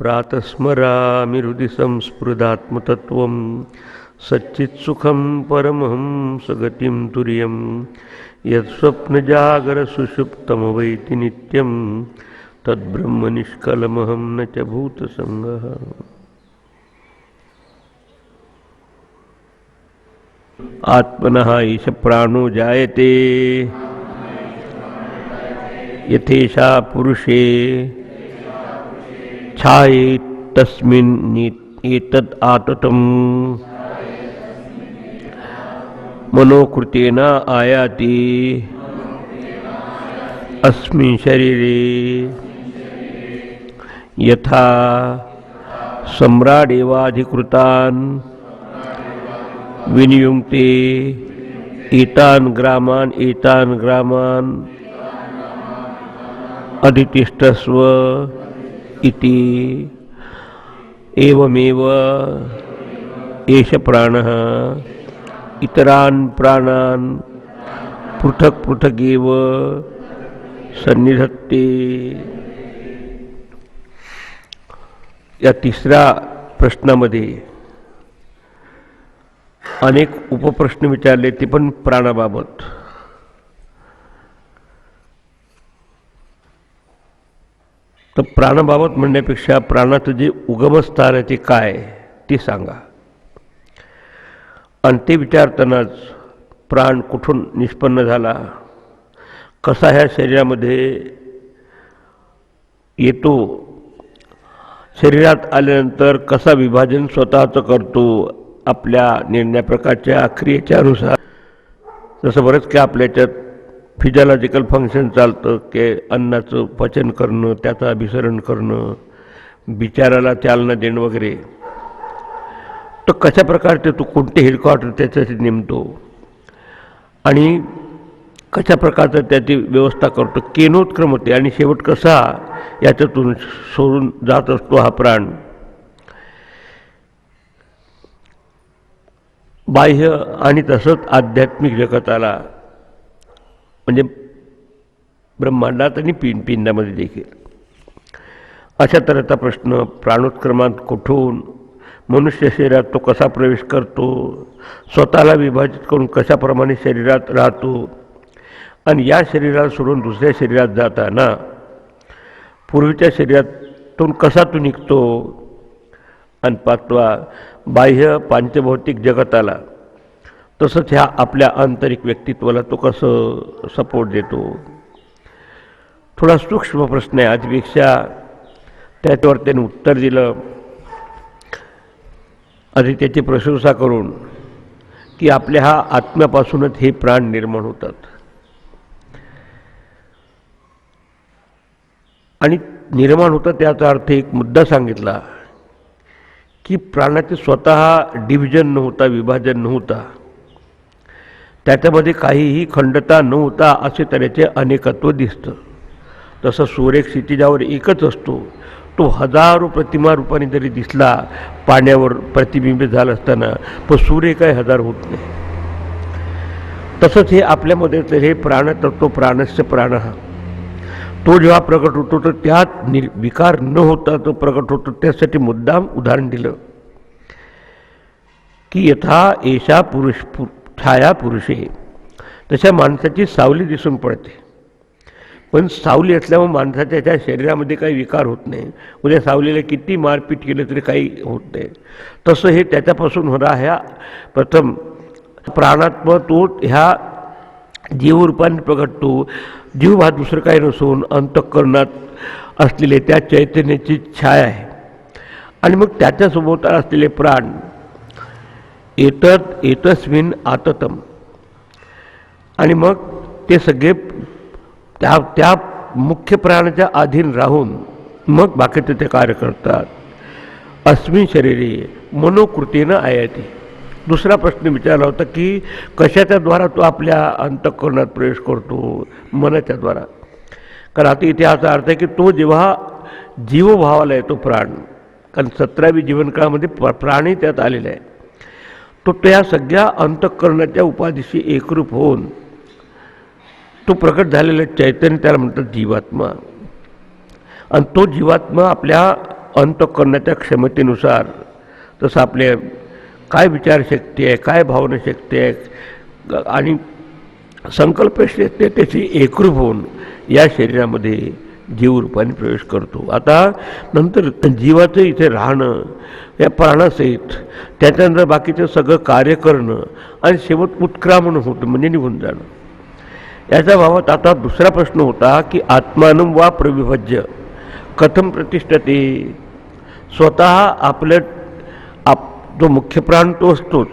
प्रातस्मरामि हृदि संस्पृदात्मतत्त्वं सच्चित्सुखं परमहंसगतिं तुर्यं यत्स्वप्नजागरसुषुप्तमवैति नित्यं तद्ब्रह्मनिष्कलमहं न च भूतसंगः। आत्मनः ईश प्राणो जायते यथेषा पुरुषे छायेतस्मिन् एतद् आततं मनोकृतेन आयाति अस्मिन् शरीरे यथा सम्राडेवाधिकृतान् विनियुङ्क्ते एतान् ग्रामान् अधितिष्ठस्व इति एवमेव एष प्राणः इतरान् प्राणान् पृथक् पृथगेव सन्निधत्ते। या तिसऱ्या प्रश्नामध्ये अनेक उपप्रश्न विचारले, ते पण प्राणाबाबत. तर प्राणाबाबत म्हणण्यापेक्षा प्राणाचं जे उगमस्थान आहे ते काय ते सांगा. आणि ते विचारतानाच प्राण कुठून निष्पन्न झाला, कसा ह्या शरीरामध्ये येतो, शरीरात आल्यानंतर कसा विभाजन स्वतःचं करतो आपल्या निर्णय प्रकारच्या क्रियेच्या अनुसार. जसं बरंच काय आपल्या याच्यात फिजिओलॉजिकल फंक्शन चालतं की अन्नाचं पचन करणं, त्याचं अभिसरण करणं, विचाराला चालना देणं वगैरे. तर कशा प्रकारचे तो कोणते हेडक्वार्टर त्याच्यासाठी नेमतो आणि कशा प्रकारचं त्याची व्यवस्था करतो, केनोत्क्रम होते आणि शेवट कसा याच्यातून सोडून जात असतो हा प्राण. बाह्य आणि तसंच आध्यात्मिक जगताला म्हणजे ब्रह्मांडात आणि पिंडामध्ये देखील. अशा तऱ्हेचा प्रश्न प्राणोत्क्रमात कुठून, मनुष्य शरीरात तो कसा प्रवेश करतो, स्वतःला विभाजित करून कशाप्रमाणे शरीरात राहतो आणि या शरीराला सोडून दुसऱ्या शरीरात जाताना पूर्वीच्या शरीरातून कसा तो निघतो. आणि पाचवा, बाह्य पांचभौतिक जगताला तसंच ह्या आपल्या आंतरिक व्यक्तित्वाला तो कसं सपोर्ट देतो. थोडा सूक्ष्म प्रश्न आहे. आजपेक्षा त्याच्यावर त्याने उत्तर दिलं आधी त्याची प्रशंसा करून की आपल्या हा आत्म्यापासूनच हे प्राण निर्माण होतात. आणि निर्माण होतात याचा अर्थ एक मुद्दा सांगितला की प्राणाचे स्वतः डिव्हिजन नव्हता, विभाजन नव्हता, त्याच्यामध्ये काहीही खंडता नव्हता, असे तऱ्हेचे अनेकत्व दिसतं. तसं सूर्य क्षितिजावर एकच असतो, तो हजारो प्रतिमा रूपाने जरी दिसला पाण्यावर प्रतिबिंबित झाला असताना, पण सूर्य काही हजार होत नाही. तसंच हे आपल्यामध्ये तर हे प्राणतत्व, प्राणस्य प्राण, तो जेव्हा प्रकट होतो तर त्यात विकार न होता तो प्रकट होतो. त्यासाठी मुद्दाम उदाहरण दिलं की यथा एषा पुरुष छाया पुरुषे, तशा माणसाची सावली दिसून पडते. पण सावली असल्यामुळे माणसाच्या त्या शरीरामध्ये काही विकार होत नाही. उद्या सावलीला किती मारपीट केलं तरी काही होत नाही. तसं हे त्याच्यापासून होणार ह्या प्रथम प्राणात्म तो ह्या जीवरूपाने प्रगटतो. जीव हा दुसरं काही नसून अंतःकरणात असलेले त्या चैतन्याची छाया आहे. आणि मग त्याच्यासोबत असलेले प्राण एतस्मिन् आततम, आणि मग ते सगळे त्या मुख्य प्राणाच्या अधीन राहून मग बाकीचे ते कार्य करतात. अस्मिन् शरीरे मनोकृतीनं आयाती. दुसरा प्रश्न विचारला होता की कशाच्या द्वारा तो आपल्या अंतःकरणात प्रवेश करतो, मनाच्या द्वारा. कारण आता इथे असा अर्थ आहे की तो जेव्हा जीवभावाला येतो प्राण, कारण 17वी जीवनकाळामध्ये प्राणही त्यात आलेला आहे, तो त्या सगळ्या अंतःकरणाच्या उपाधीशी एकरूप होऊन तो प्रकट झालेला चैतन्य त्याला म्हणतात जीवात्मा. आणि तो जीवात्मा आपल्या अंतःकरणाच्या क्षमतेनुसार तसं आपले काय विचारशक्ती आहे, काय भावनाशक्ती आहे आणि संकल्पशक्ती त्याची एकरूप होऊन या शरीरामध्ये जीवरूपाने प्रवेश करतो. आता नंतर जीवाचं इथे राहणं या प्राणासहित, त्याच्यानंतर बाकीचं सगळं कार्य करणं आणि शेवट उत्क्रामण होतं म्हणजे निघून जाणं. याच्या बाबत आता दुसरा प्रश्न होता की आत्मानं वा प्रविभज्य कथम प्रतिष्ठते. स्वतः आपलं जो मुख्य प्राण तो असतोच,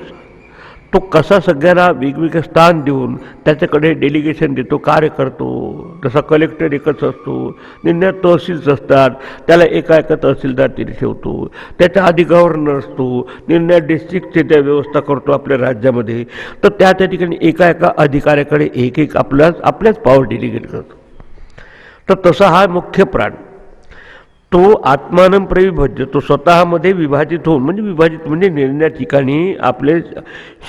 तो कसा सगळ्यांना वेगवेगळं स्थान देऊन त्याच्याकडे डेलिगेशन देतो, कार्य करतो. जसा कलेक्टर एकच असतो, निर्णय तहसील्स असतात, त्याला एका तहसीलदार तिथे ठेवतो. त्याच्या आधी गव्हर्नर असतो, निर्णय डिस्ट्रिक्टचे त्या व्यवस्था करतो आपल्या राज्यामध्ये. तर त्या ठिकाणी एका अधिकाऱ्याकडे एक आपल्याच पॉवर डेलिगेट करतो. तर तसा हा मुख्य प्राण तो आत्मानं प्रविभज्य, तो स्वतःमध्ये विभाजित होऊन म्हणजे निर्णया ठिकाणी आपले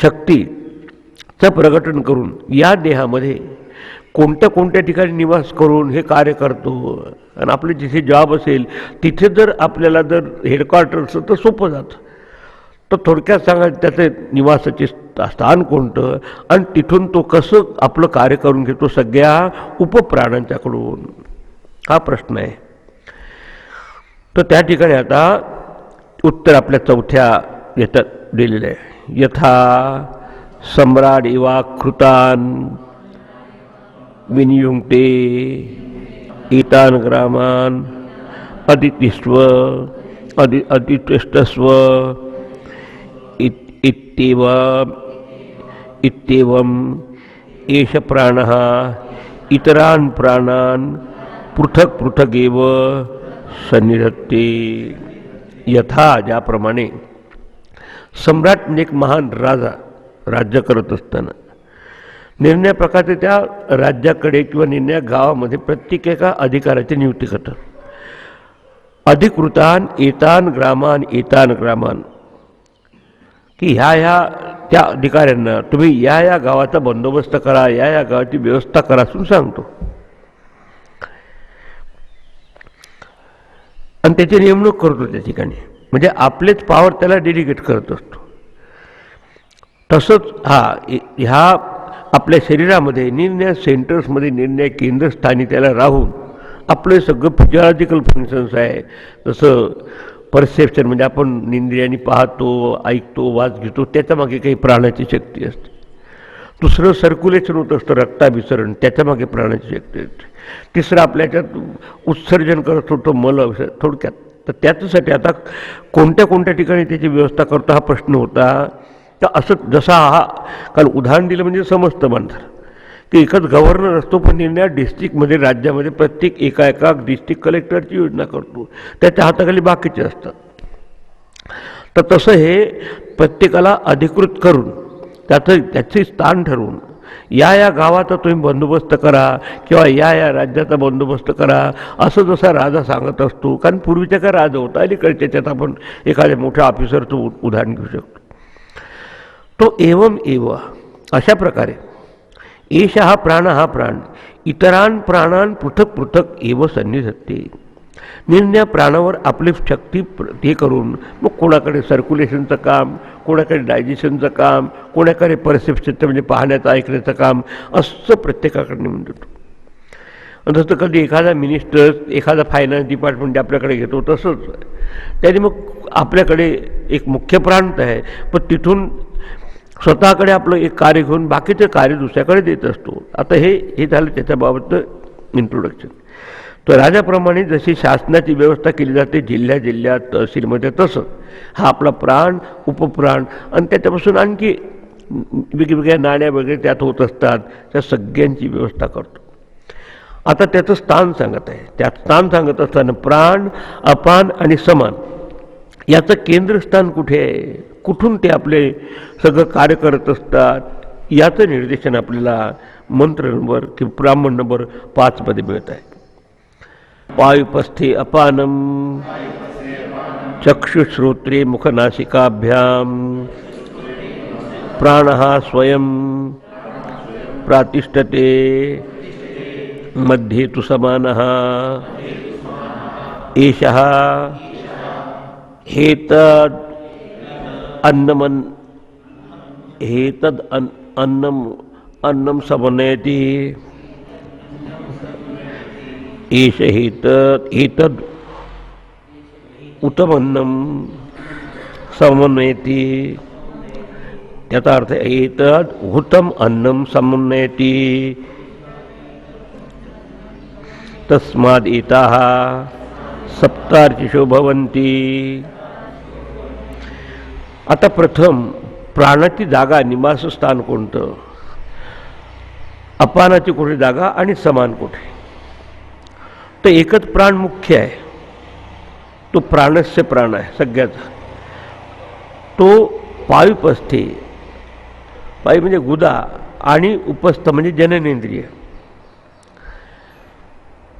शक्तीचं प्रकटन करून या देहामध्ये कोणत्या कोणत्या ठिकाणी निवास करून हे कार्य करतो. आणि आपले जिथे जॉब असेल तिथे जर आपल्याला जर हेडक्वार्टर असतं तर सोपं जातं. तर थोडक्यात सांगायचं त्याचं निवासाचे स्थान कोणतं आणि तिथून तो कसं आपलं कार्य करून घेतो सगळ्या उपप्राणांच्याकडून, हा प्रश्न आहे. तर त्या ठिकाणी आता उत्तर आपल्या चौथ्या याच्यात दिलेलं आहे. यथा सम्राट इवा कृतान विनियुक्ते एतान ग्रामान अदितिस्व अदितिष्टस्व इत्येवम् एष प्राणः इतरान प्राणान पृथक पृथगेव सन्निधत्ते. यथा ज्याप्रमाणे सम्राट म्हणजे एक महान राजा राज्य करत असताना निर्णय प्रकारचे त्या राज्याकडे किंवा निर्णय गावामध्ये प्रत्येक एका अधिकाराची नियुक्ती करतात. अधिकृतान एतान ग्रामान की ह्या त्या अधिकाऱ्यांना तुम्ही या गावाचा बंदोबस्त करा, या गावाची व्यवस्था करा असून सांगतो. आणि त्याची नेमणूक करतो त्या ठिकाणी, म्हणजे आपलेच पॉवर त्याला डेलिगेट करत असतो. तसंच ह्या आपल्या शरीरामध्ये निर्णय सेंटर्समध्ये निर्णय केंद्रस्थानी त्याला राहून आपले सगळं फिजिओलॉजिकल फंक्शन्स आहे. जसं परसेप्शन म्हणजे आपण इंद्रियांनी पाहतो, ऐकतो, वास घेतो, त्याच्यामागे काही प्राणाची शक्ती असते. दुसरं सर्क्युलेशन होत असतं, रक्ताभिसरण, त्याच्यामागे प्राणाची शक्ती असते. तिसरं आपल्याच्यात उत्सर्जन करत होतं मल थोडक्यात. तर त्याच्यासाठी आता कोणत्या कोणत्या ठिकाणी त्याची व्यवस्था करतो हा प्रश्न होता. तर असं जसा हा काल उदाहरण दिलं म्हणजे समजतं माणसाला की एकच गव्हर्नर असतो, पण निर्णय डिस्ट्रिक्टमध्ये राज्यामध्ये प्रत्येक एका डिस्ट्रिक्ट कलेक्टरची योजना करतो, त्याच्या हाताखाली बाकीचे असतात. तर तसं हे प्रत्येकाला अधिकृत करून त्याचे स्थान ठरवून या गावाचा तुम्ही बंदोबस्त करा किंवा या राज्याचा बंदोबस्त करा असं जसा राजा सांगत असतो. कारण पूर्वीच्या काय राजा होता, अलीकडच्यात आपण एखाद्या मोठ्या ऑफिसरचं उदाहरण घेऊ शकतो. तो एवम एव अशा प्रकारे एष हा प्राण इतरान प्राणान पृथक पृथक एव सन्निधत्ते. निर्णय प्राणावर आपली शक्ती ते करून मग कोणाकडे सर्क्युलेशनचं काम, कोणाकडे डायजेशनचं काम, कोणाकडे परसेप्शनचं म्हणजे पाहण्याचं ऐकण्याचं काम, असं प्रत्येकाकडे नेमून देतो. जसं कधी एखादा मिनिस्टर एखादा फायनान्स डिपार्टमेंट आपल्याकडे घेतो तसंच त्याने मग आपल्याकडे एक मुख्य प्रांत आहे, पण तिथून स्वतःकडे आपलं एक कार्य घेऊन बाकीचं कार्य दुसऱ्याकडे देत असतो. आता हे झालं त्याच्याबाबतचं इंट्रोडक्शन. तर राजाप्रमाणे जशी शासनाची व्यवस्था केली जाते जिल्ह्यात तहसीलमध्ये, तसं हा आपला प्राण, उपप्राण आणि त्याच्यापासून आणखी वेगवेगळ्या नाण्या वगैरे त्यात होत असतात, त्या सगळ्यांची व्यवस्था करतो. आता त्याचं स्थान सांगत आहे. त्यात स्थान सांगत असताना प्राण, अपान आणि समान याचं केंद्रस्थान कुठे आहे, कुठून ते आपले सगळं कार्य करत असतात, याचं निर्देशन आपल्याला मंत्र नंबर किंवा ब्राह्मण नंबर 5 मध्ये मिळत आहे. वायुपस्थे अपानम चक्षुश्रोत्रे मुखनासिकाभ्याम प्राणः स्वयं प्रातिष्ठते मध्ये तु समानः एषः हेतद अन्नमन हेतद अन्नम अन्नम समन्वयति एष हेतद उत्तमन्नम समन्वयति. त्याचा अर्थ एतद उत्तम अन्नम समन्वयति तस्माद एताः सप्तार्चिषो भवन्ति. आता प्रथम प्राणाची जागा निवासस्थान कोणतं, अपानाची कुठे जागा आणि समान कुठे. तर एकच प्राण मुख्य आहे, तो प्राणस्य प्राण आहे सगळ्याचा. तो पायुपस्थे, पायू म्हणजे गुदा आणि उपस्थ म्हणजे जननेंद्रिय.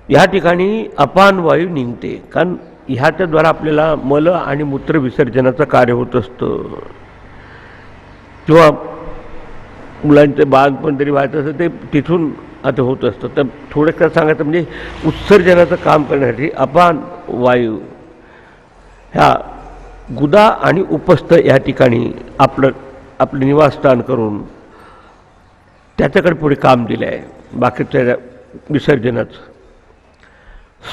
ह्या ठिकाणी अपान वायू निघते, कारण ह्याच्याद्वारा आपल्याला मल आणि मूत्र विसर्जनाचं कार्य होत असतं. किंवा मुलांचं बाळपण तरी व्हायचं असतं ते तिथून आता होत असतं. तर थोडक्यात सांगायचं म्हणजे उत्सर्जनाचं काम करण्यासाठी अपान वायू ह्या गुदा आणि उपस्थ या ठिकाणी आपलं निवासस्थान करून त्याच्याकडे पुढे काम दिलं आहे. बाकीच्या विसर्जनाचं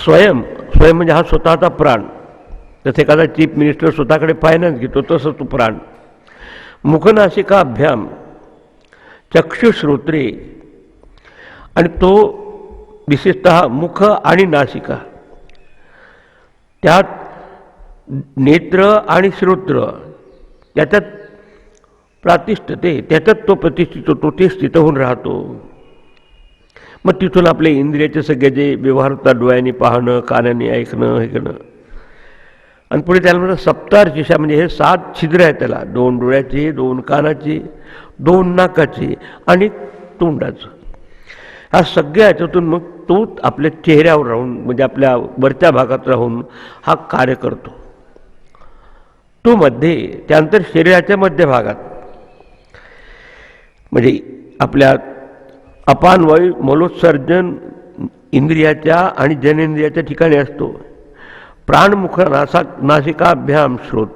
स्वयं म्हणजे हा स्वतःचा प्राण. जसं एखादा चीफ मिनिस्टर स्वतःकडे फायनान्स घेतो तसं तो प्राण. मुखनासिकाभ्याम चक्षुश्रोत्रे, आणि तो विशेषतः मुख आणि नासिका, त्यात नेत्र आणि श्रोत्र याच्यात प्रातिष्ठते, त्याच्यात तो प्रतिष्ठित होतो, ते स्थित होऊन राहतो. मग तिथून आपले इंद्रियाचे सगळे जे व्यवहार होतात, डोळ्यांनी पाहणं, कानाने ऐकणं, हे करणं. आणि पुढे त्याला म्हणतात सप्तार्चिषा, म्हणजे हे 7 छिद्र आहेत त्याला, 2 डोळ्याचे, 2 कानाचे, 2 नाकाचे आणि तोंडाचं. ह्या सगळ्या ह्याच्यातून मग तो आपल्या चेहऱ्यावर राहून, म्हणजे आपल्या वरच्या भागात राहून हा कार्य करतो. तो मध्ये, त्यानंतर शरीराच्या मध्य भागात, म्हणजे आपल्या अपान वायू मलोत्सर्जन इंद्रियाच्या आणि जनेंद्रियाच्या ठिकाणी असतो. प्राणमुख नासिकाभ्याम श्रोत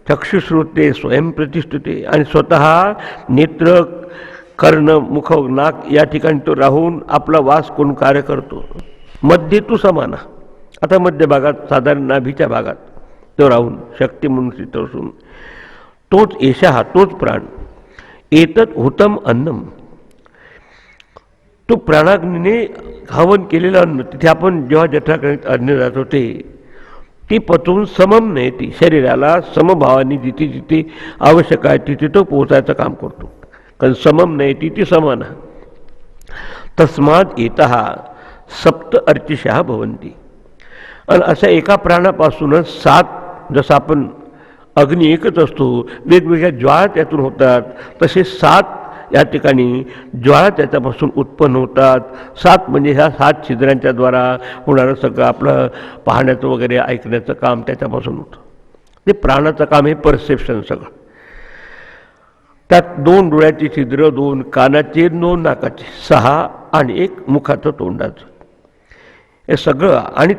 चक्षुश्रोते स्वयं प्रतिष्ठते, आणि स्वतः नेत्र कर्ण मुख नाक या ठिकाणी तो राहून आपला वास करून कार्य करतो. मध्ये तू समाना, आता मध्य भागात साधारण नाभीच्या भागात तो राहून शक्ती म्हणून स्थित असून तोच एषा, तोच प्राण. एतत् हुतम अन्नम, तो प्राणाग्नीने हवन केलेलं अन्न, तिथे आपण जेव्हा जठराग्नीत अन्न जात होते ती पचवून समम नाही, ती शरीराला समभावाने जिथे जिथे आवश्यक आहे तिथे तो पोहोचायचं काम करतो. कारण समम नाही ती समान. तस्माद येतः सप्त अर्चिषा भवन्ति. आणि अशा एका प्राणापासूनच 7, जसं आपण अग्नी एकच असतो, वेगवेगळ्या ज्वाळा त्यातून होतात, तसे 7 या ठिकाणी ज्वाळा त्याच्यापासून उत्पन्न होतात. 7 म्हणजे ह्या 7 छिद्रांच्या द्वारा होणारं सगळं आपलं पाहण्याचं वगैरे ऐकण्याचं काम त्याच्यापासून होतं. ते प्राणाचं काम हे परसेप्शन सगळं. त्यात 2 डोळ्याची छिद्र, 2 कानाचे, 2 नाकाचे, 6 आणि 1 मुखाचं तोंडाचं, हे सगळं. आणि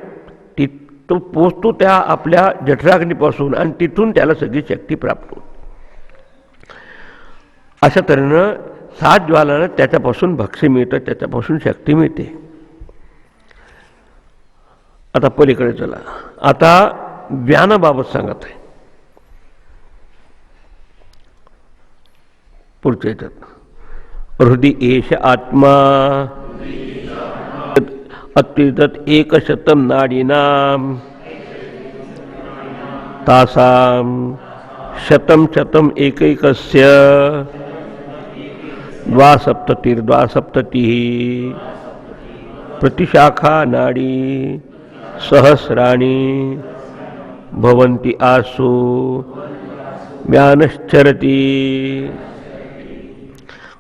तो पोचतो त्या आपल्या जठराग्नीपासून, आणि तिथून त्याला सगळी शक्ती प्राप्त होते. अशा तऱ्हेनं 7 ज्वालानं त्याच्यापासून भक्ष्य मिळतं, त्याच्यापासून शक्ती मिळते. आता पलीकडे चला. आता व्यानाबाबत सांगत आहे पुढच्या याच्यात. हृदि एष आत्मा अत्युदत 100 नाडीनां तासां 100 एकैकस्य 72 प्रतिशाखा नाडी सहस्राणि भवन्ति आसु व्यानश्चरति.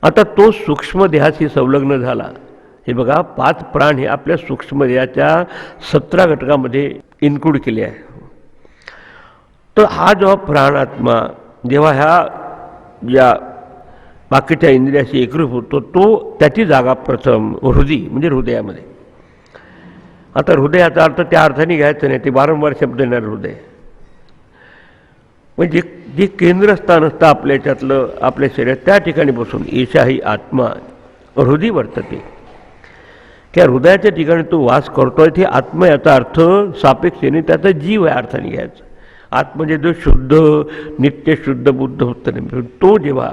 आता तो सूक्ष्म देहाशी संलग्न झाला. हे बघा, 5 प्राण हे आपल्या सूक्ष्म देहाच्या 17 घटकामध्ये इन्क्लूड केले आहे. तर हा जेव्हा प्राणात्मा जेव्हा ह्या या बाकीच्या इंद्रियाशी एकरूप होतो, तो त्याची जागा प्रथम हृदय म्हणजे हृदयामध्ये. आता हृदयाचा अर्थ त्या अर्थाने घ्यायचं नाही, ते वारंवार शब्द येणार हृदय. म्हणजे जे केंद्रस्थान असतं आपल्या याच्यातलं आपल्या शरीरात, त्या ठिकाणी बसून एषा ही आत्मा हृदय वर्तते, त्या हृदयाच्या ठिकाणी तो वास करतोय. ते आत्मा याचा अर्थ सापेक्षेने त्याचा जीव या अर्थाने घ्यायचा. आत्मा म्हणजे जो शुद्ध नित्य शुद्ध बुद्ध होत नाही, तो जेव्हा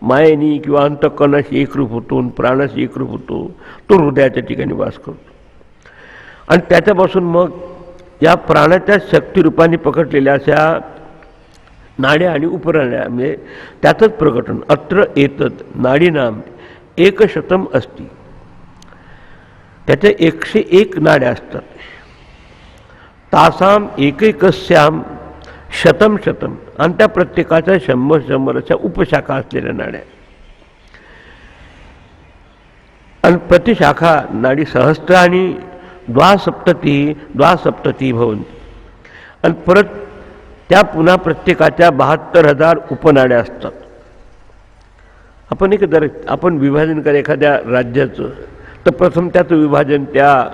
मायेनी किंवा अंतःकरणाशी एकरूप होतो, प्राणाशी एकरूप होतो, तो हृदयाच्या ठिकाणी वास करतो. आणि त्याच्यापासून मग या प्राणाच्या शक्तिरूपाने पकडलेल्या अशा नाड्या आणि उपनाड्या, म्हणजे त्याचंच प्रकटन. अत्र एतत् नाडीनाम एकशतम असती, त्याच्या 101 नाड्या असतात. तासाम एकैकस्याम शतम शतम, आणि त्या प्रत्येकाच्या 100 अशा उपशाखा असलेल्या नाड्या. आणि प्रतिशाखा नाडी सहस्त्र आणि द्वासप्तती भवन्ति. आणि परत त्या पुन्हा प्रत्येकाच्या 72,000 उपनाड्या असतात. आपण आपण विभाजन करा एखाद्या राज्याचं, तर प्रथम त्याचं विभाजन त्या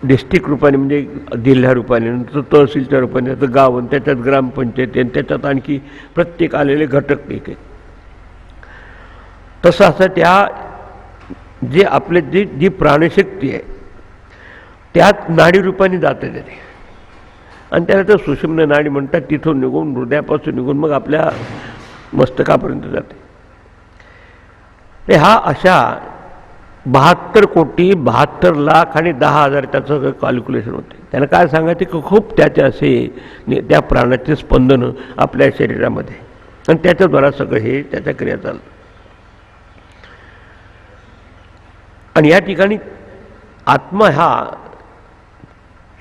डिस्ट्रिक्ट रूपाने, म्हणजे जिल्ह्या रूपाने, नंतर तहसीलच्या रूपाने, त्याचं गाव, आणि त्याच्यात ग्रामपंचायत, आणि त्याच्यात आणखी प्रत्येक आलेले घटक एक. तसं असं त्या जे आपले जी प्राणशक्ती आहे त्यात नाडी रूपाने जाते ते, आणि त्याला तर सुषुम्ना नाडी म्हणतात. तिथून निघून हृदयापासून निघून मग आपल्या मस्तकापर्यंत जाते. हा अशा 72 कोटी 72 लाख आणि 10,000 त्याचं कॅल्क्युलेशन होते. त्याला काय सांगायचं की खूप त्याचे असे त्या प्राणाचे स्पंदन आपल्या शरीरामध्ये, आणि त्याच्याद्वारा सगळं हे त्याच्या क्रिया चालतं. आणि या ठिकाणी आत्मा हा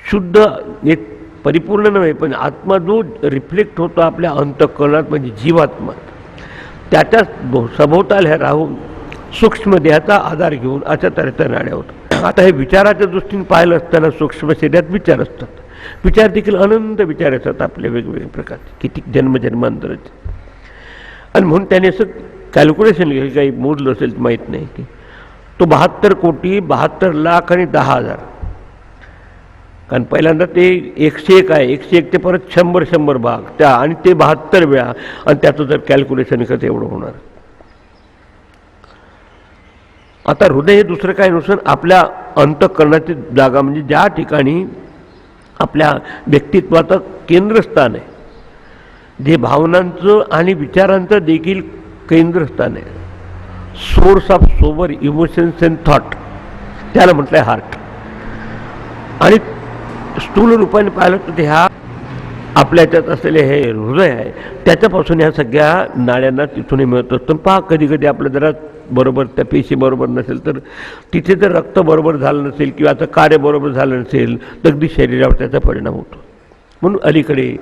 शुद्ध परिपूर्ण नव्हे, पण आत्मा जो रिफ्लेक्ट होतो आपल्या अंतःकरणात, म्हणजे जीवात्मा, त्याच्या सभोवताल राहून सूक्ष्म देहाचा आधार घेऊन अशा तऱ्हेच्या नाड्या होतात. आता हे विचाराच्या दृष्टीने पाहिलं असताना सूक्ष्म शरीरात विचार असतात. विचार देखील अनंत विचार असतात आपले वेगवेगळ्या प्रकारचे, किती जन्मजन्मांतराचे. आणि म्हणून त्याने असं कॅल्क्युलेशन केलं, काही मोजलं असेल माहीत नाही, की तो 72 कोटी 72 लाख आणि 10,000. कारण पहिल्यांदा ते 101 आहे, 101 ते परत 100 भाग त्या, आणि ते 72 वेळा, आणि त्याचं जर कॅल्क्युलेशन कसं एवढं होणार. आता हृदय हे दुसरं काय नसून आपल्या अंतःकरणाची जागा, म्हणजे ज्या ठिकाणी आपल्या व्यक्तित्वाचं केंद्रस्थान आहे, जे भावनांचं आणि विचारांचं देखील केंद्रस्थान आहे. Source of sober emotions and thought, त्याला म्हटलंय हार्ट. आणि स्थूल रूपाने पाहिलं तर ते ह्या आपल्या याच्यात असलेले हे हृदय आहे, त्याच्यापासून ह्या सगळ्या नाड्यांना तिथून मिळत असतं. पहा कधी कधी आपलं जरा बरोबर त्या पेशी बरोबर नसेल, तर तिथे जर रक्त बरोबर झालं नसेल किंवा आता कार्य बरोबर झालं नसेल, तर अगदी शरीरावर त्याचा परिणाम होतो. म्हणून अलीकडे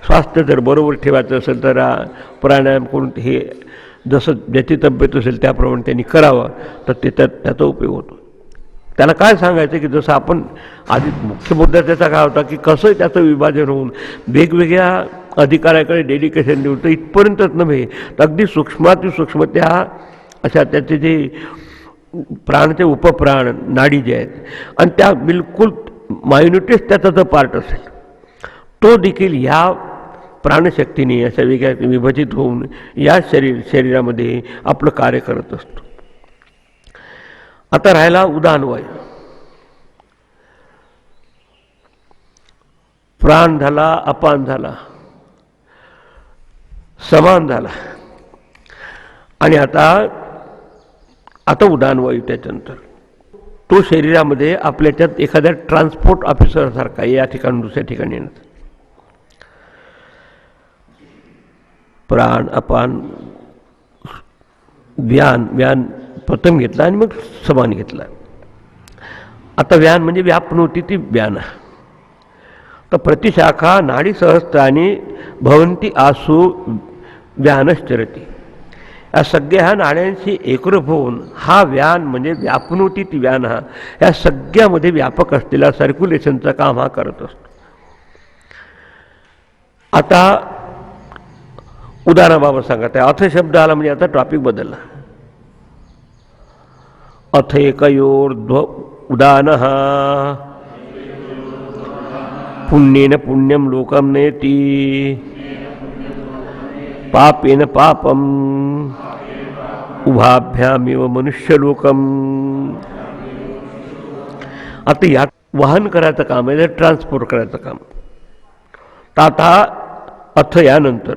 स्वास्थ्य जर बरोबर ठेवायचं असेल तर प्राणायाम करून हे जसं ज्याची तब्येत असेल त्याप्रमाणे त्यांनी करावं, तर त्याचा उपयोग होतो. त्याला काय सांगायचं की जसं आपण आधी मुख्य मुद्दा त्याचा काय होता की कसं त्याचं विभाजन होऊन वेगवेगळ्या अधिकाऱ्याकडे डेडिकेशन देऊन, तर इथपर्यंतच नव्हे तर अगदी सूक्ष्माती सूक्ष्म त्या अशा त्याचे जे प्राणाचे उपप्राण नाडी जे आहेत, आणि त्या बिलकुल मायन्युटेस्ट त्याचा जो पार्ट असेल, तो देखील ह्या प्राणशक्तीने अशा वेगळ्या विभाजित होऊन या शरीरामध्ये आपलं कार्य करत असतो. आता राहिला उदानवायू. प्राण झाला, अपान झाला, समान झाला, आणि आता उदानवायू. त्याच्यानंतर तो शरीरामध्ये आपल्याच्यात एखाद्या ट्रान्सपोर्ट ऑफिसरसारखा या ठिकाणी दुसऱ्या ठिकाणी येणार. प्राण अपान व्यान प्रथम घेतला आणि मग समान घेतला. आता व्यान म्हणजे व्यापनोती ती व्यान. तर प्रतिशाखा नाडी सहस्त्राने भवंती आसू व्यानश्चरती. या सगळ्या ह्या नाड्यांशी एकरूप होऊन हा व्यान म्हणजे व्यापनोती ती व्यान हा या सगळ्यामध्ये व्यापक असलेला सर्क्युलेशनचं काम हा करत असतो. आता उदाहरणाबाबत सांगत आहे. अथ शब्द आला म्हणजे आता टॉपिक बदलला. अथ एकयोर्ध्व उदानः पुण्येन पुण्यम लोकम नेती पापेन पापम उभाभ्यामेव मनुष्यलोकम. आता यात वाहन करायचं काम आहे, ट्रान्सपोर्ट करायचं काम. तर आता अथ यानंतर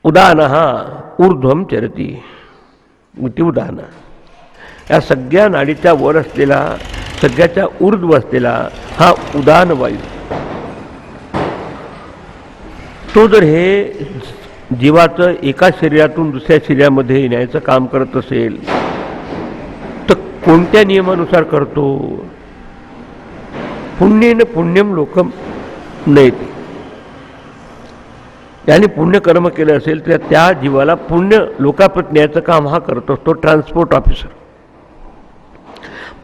उदान हा ऊर्ध्वम चरती. ती उदान या सगळ्या नाडीच्या वर असलेला, सगळ्याच्या ऊर्ध्व असलेला हा उदान वायू, तो जर हे जीवाचं एका शरीरातून दुसऱ्या शरीरामध्ये येण्याचं काम करत असेल तर कोणत्या नियमानुसार करतो? पुण्येन पुण्यम लोकम नयते. त्याने पुण्यकर्म केलं असेल तर त्या जीवाला पुण्य लोकापर्यंत न्यायचं काम हा करत असतो ट्रान्सपोर्ट ऑफिसर.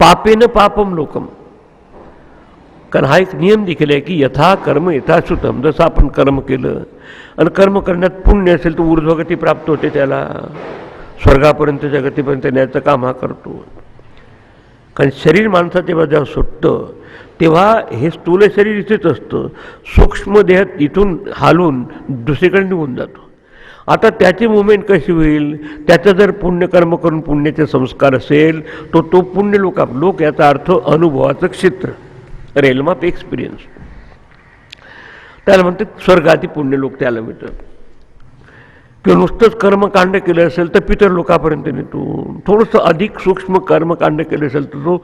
पापेन पापम लोकम, कारण हा एक नियम देखील आहे की यथा कर्म यथा श्रुतम. जसं आपण कर्म केलं आणि कर्म करण्यात पुण्य असेल तर ऊर्ध्वगती प्राप्त होते, त्याला स्वर्गापर्यंतच्या गतीपर्यंत न्यायचं काम हा करतो. कारण शरीर माणसाचं जेव्हा जेव्हा सुटतं तेव्हा हे स्थूल शरीर इथेच असतं, सूक्ष्म देहात इथून हालून दुसरीकडे निघून जातो. आता त्याची मुवमेंट कशी होईल? त्याचं जर पुण्यकर्म करून पुण्याचे संस्कार असेल तो तो पुण्य लोक याचा अर्थ अनुभवाचं क्षेत्र, रेल्म ऑफ एक्सपिरियन्स. त्याला म्हणते स्वर्गाती पुण्यलोक त्याला मिळतं. किंवा नुसतंच कर्मकांड केलं असेल तर पितर लोकापर्यंत नेतो. थोडंसं अधिक सूक्ष्म कर्मकांड केलं असेल तर तो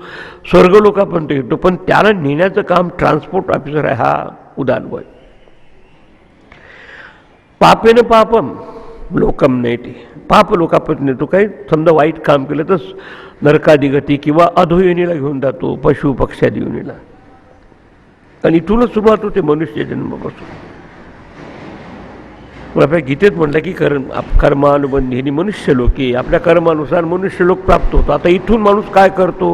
स्वर्गलोकापर्यंत येतो. पण त्याला नेण्याचं काम ट्रान्सपोर्ट ऑफिसर आहे हा उदानवय. पापेन पापम लोकम नयते. पाप लोकापर्यंत नेतो. काही समजा वाईट काम केलं तर नरकादिगती किंवा अधोयोनीला घेऊन जातो, पशु पक्ष्यादी योनीला. आणि इथूनच सुरुवात होते मनुष्य जन्मापासून. आपल्या गीतेत म्हटलं की कर्मानुबंधिनी मनुष्य लोके, आपल्या कर्मानुसार मनुष्य लोक प्राप्त होतो. आता इथून माणूस काय करतो?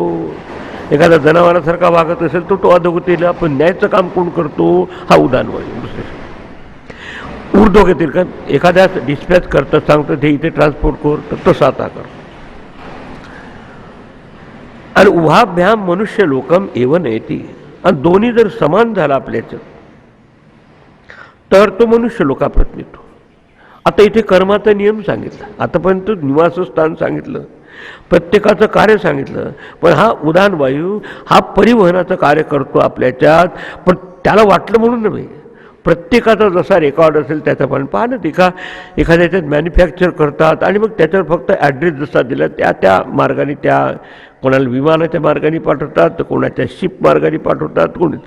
एखादा जनावरासारखा वागत असेल तर तो अधोगतीला, पण न्यायचं काम कोण करतो? हा उदानवायू. दुसरे ऊर्ध्वगतील का एखाद्या डिस्पॅच करतात, सांगतं ते इथे ट्रान्सपोर्ट कर, तर तसं आता कर. आणि उभाभ्याम मनुष्य लोकम एव नयती. आणि दोन्ही जर समान झाला आपल्याचं तर तो मनुष्य लोकापर्यंत येतो. आता इथे कर्माचा नियम सांगितला, आतापर्यंत निवासस्थान सांगितलं, प्रत्येकाचं कार्य सांगितलं. पण हा उदान वायू हा परिवहनाचं कार्य करतो आपल्याच्यात. पण त्याला वाटलं म्हणून नव्हे, प्रत्येकाचा जसा रेकॉर्ड असेल त्याचा. पण पहा ना, एखाद्याच्यात मॅन्युफॅक्चर करतात आणि मग त्याच्यावर फक्त ॲड्रेस जसा दिला त्या मार्गाने, त्या कोणाला विमानाच्या मार्गाने पाठवतात, तर कोणाच्या शिप मार्गाने पाठवतात, कोणीच.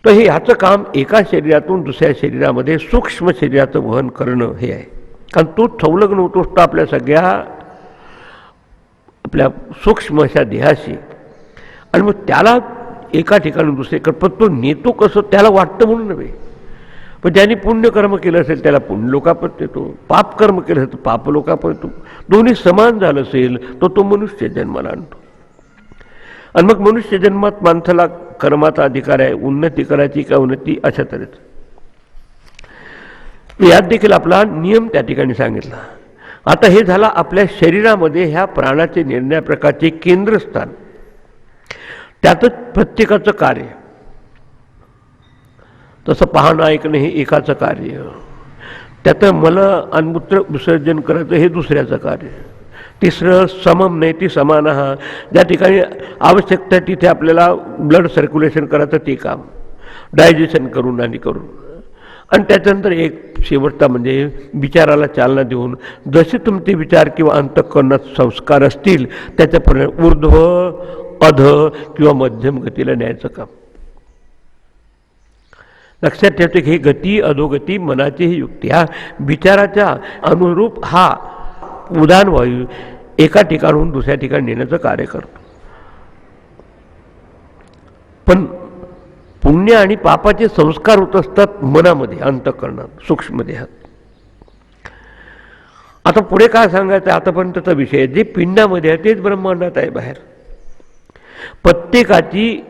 तर हे ह्याचं काम एका शरीरातून दुसऱ्या शरीरामध्ये सूक्ष्म शरीराचं वहन करणं हे आहे. कारण तो संलग्न होतो असतो आपल्या सगळ्या आपल्या सूक्ष्म अशा देहाशी. आणि मग त्याला एका ठिकाणी दुसरीकडे, पण तो नेतो कसं? त्याला वाटतं म्हणून नव्हे. पण ज्यांनी पुण्यकर्म केलं असेल त्याला पुण्य लोकापर्यंत येतो, पापकर्म केलं असेल तर पाप लोकापर्यंत येतो. दोन्ही समान झालं असेल तर तो मनुष्य जन्माला आणतो. आणि मग मनुष्य जन्मात माणसाला कर्माचा अधिकार आहे, उन्नती करायची का उन्नती, अशा तऱ्हेच. यात देखील आपला नियम त्या ठिकाणी सांगितला. आता हे झालं आपल्या शरीरामध्ये ह्या प्राणाचे निर्णय प्रकारचे केंद्रस्थान, त्यातच प्रत्येकाचं कार्य. तसं पाहणं ऐकणं हे एकाचं कार्य, त्याचं मल अन्मूत्र विसर्जन करायचं हे दुसऱ्याचं कार्य. तिसरं समम नाही ती समान हा, ज्या ठिकाणी आवश्यकता तिथे आपल्याला ब्लड सर्क्युलेशन करायचं ते काम, डायजेशन करून आणि करून. आणि त्याच्यानंतर एक शेवटचा म्हणजे विचाराला चालना देऊन जसे तुमचे विचार किंवा अंतःकरणात संस्कार असतील त्याच्यापर्यंत ऊर्ध्व अध किंवा मध्यम गतीला न्यायचं काम. लक्षात ठेवते की ही गती अधोगती मनाची ही युक्ती, हा विचाराच्या अनुरूप हा उदान वायू एका ठिकाणहून दुसऱ्या ठिकाणी नेण्याचं कार्य करतो. पण पुण्य आणि पापाचे संस्कार होत असतात मनामध्ये, अंतःकरणात, सूक्ष्म देहात. आता पुढे काय सांगायचं? आतापर्यंतचा विषय जे पिंडामध्ये आहे तेच ब्रह्मांडात आहे बाहेर. प्रत्येकाची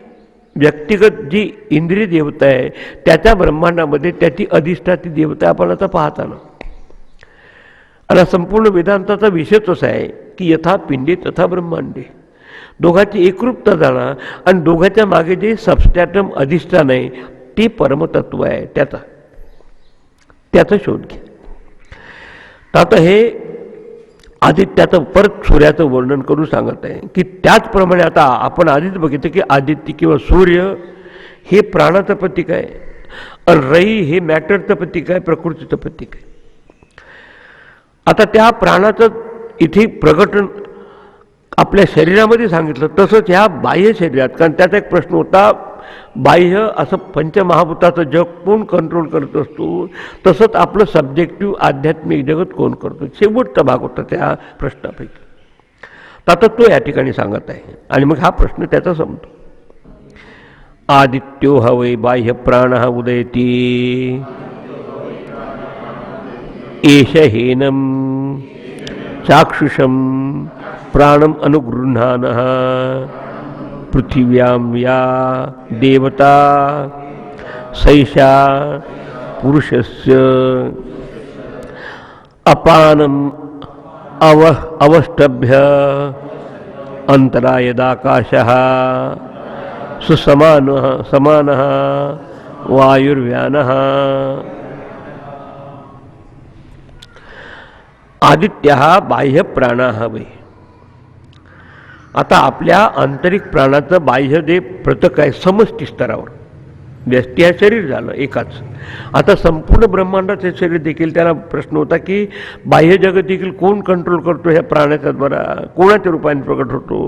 व्यक्तिगत जी इंद्रिय देवता आहे त्याच्या ब्रह्मांडामध्ये त्याची अधिष्ठाती देवता आपण आता पाहता ना. आणि संपूर्ण वेदांताचा विषयच असा आहे की यथा पिंडे तथा ब्रह्मांडे, दोघांची एकरूपता जाणं. आणि दोघांच्या मागे जे सबस्टॅटम अधिष्ठान आहे ते परमतत्व आहे त्याचा. त्याचा शोध घ्या. तर आता हे आदित्याचं परत सूर्याचं वर्णन करून सांगत आहे की त्याचप्रमाणे आता आपण आधीच बघितलं की आदित्य किंवा सूर्य हे प्राणाचं प्रतीक आहे आणि रई हे मॅटरचं प्रतीक आहे, प्रकृतीचं प्रतीक आहे. आता त्या प्राणाचं इथे प्रकटन आपल्या शरीरामध्ये सांगितलं, तसंच ह्या बाह्य शरीरात, कारण त्याचा एक प्रश्न होता, बाह्य असं पंचमहाभूताचं जग कोण कंट्रोल करत असतो, तसंच आपलं सब्जेक्टिव्ह आध्यात्मिक जगत कोण करतो, शेवटचा भाग होता त्या प्रश्नापैकी. तर आता तो या ठिकाणी सांगत आहे आणि मग हा प्रश्न त्याचा संपतो. आदित्यो हवै बाह्य प्राण उदयती एष हेनम चाक्षुषम प्राणम अनुगृह्णानः पृथिव्यां या देवता सैषा पुरुषस्य अपानम अवष्टभ्य अंतरा यदाकाशः समानः वायुर्व्यानः. आदित्यः बाह्य प्राणः वै. आता आपल्या आंतरिक प्राणाचं बाह्य जे पृथक आहे समष्टी स्तरावर, व्यष्टी हा शरीर झालं एकाच. आता संपूर्ण ब्रह्मांडाचे शरीर देखील, त्याला प्रश्न होता की बाह्य जगत देखील कोण कंट्रोल करतो ह्या प्राण्याच्या द्वारा, कोणाच्या रूपाने प्रकट होतो.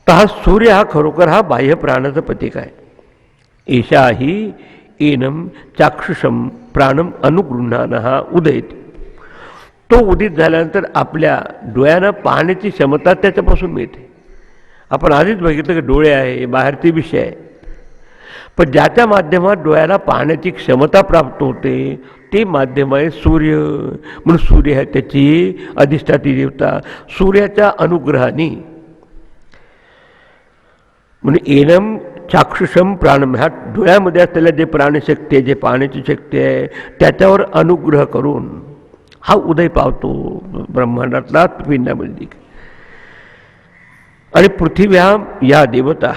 तर हा सूर्य हा खरोखर हा बाह्य प्राणाचं प्रतीक आहे. एषा हि एनम चाक्षुषम प्राणम अनुगृह्णानः उदयते. तो उदित झाल्यानंतर आपल्या डोळ्यानं पाहण्याची क्षमता त्याच्यापासून मिळते. आपण आधीच बघितलं की डोळे आहे बाहेरचे विषय आहे, पण ज्याच्या माध्यमात डोळ्याला पाहण्याची क्षमता प्राप्त होते ते माध्यम आहे सूर्य. म्हणून सूर्य आहे त्याची अधिष्ठाती देवता. सूर्याच्या अनुग्रहाने म्हणजे एनम चाक्षुषम प्राणम, ह्या डोळ्यामध्ये असलेल्या जे प्राणशक्ती आहे, जे पाहण्याची शक्ती आहे, त्याच्यावर अनुग्रह करून हा उदय पावतो ब्रह्मांडातला पिंडामध्ये. आणि पृथिव्याम या देवता,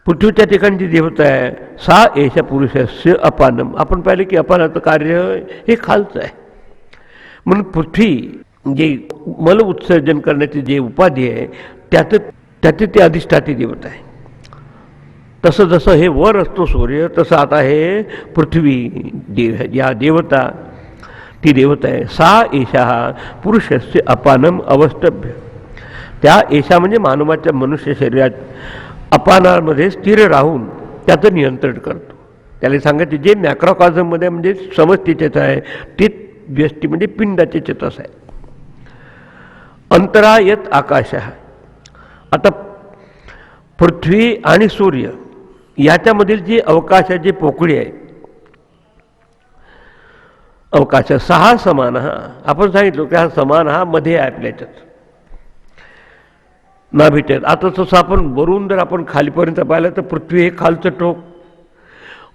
पृथ्वीच्या ठिकाणची देवता आहे, सा एषा पुरुषस्य अपानम. आपण पाहिलं की अपानाचं कार्य हे खालचं आहे. म्हणून पृथ्वी जे मल उत्सर्जन करण्याची जे उपाधी आहे त्याचे ते अधिष्ठाती देवता आहे. तसं जसं हे वर असतो सूर्य, तसं आता हे पृथ्वी या देवता, ती देवता आहे. सा एषा पुरुषस्य अपानम अवष्टभ्य. त्या एषा म्हणजे मानवाच्या मनुष्य शरीरात अपानामध्ये स्थिर राहून त्याचं नियंत्रण करतो. त्याला सांगायचे जे मॅक्रोकॉझममध्ये म्हणजे समष्टीचेच आहे ते व्यष्टी म्हणजे पिंडाचे चेतस आहे. अंतरा यत आकाश. आता पृथ्वी आणि सूर्य याच्यामधील जी अवकाशाची पोकळी आहे, अवकाश सहा समान, आपण सांगितलं की हा समान हा मध्ये आहे आपल्याच्यात नाभिटेत. आता तसं आपण वरून जर आपण खालीपर्यंत पाहिलं तर पृथ्वी हे खालचं टोक,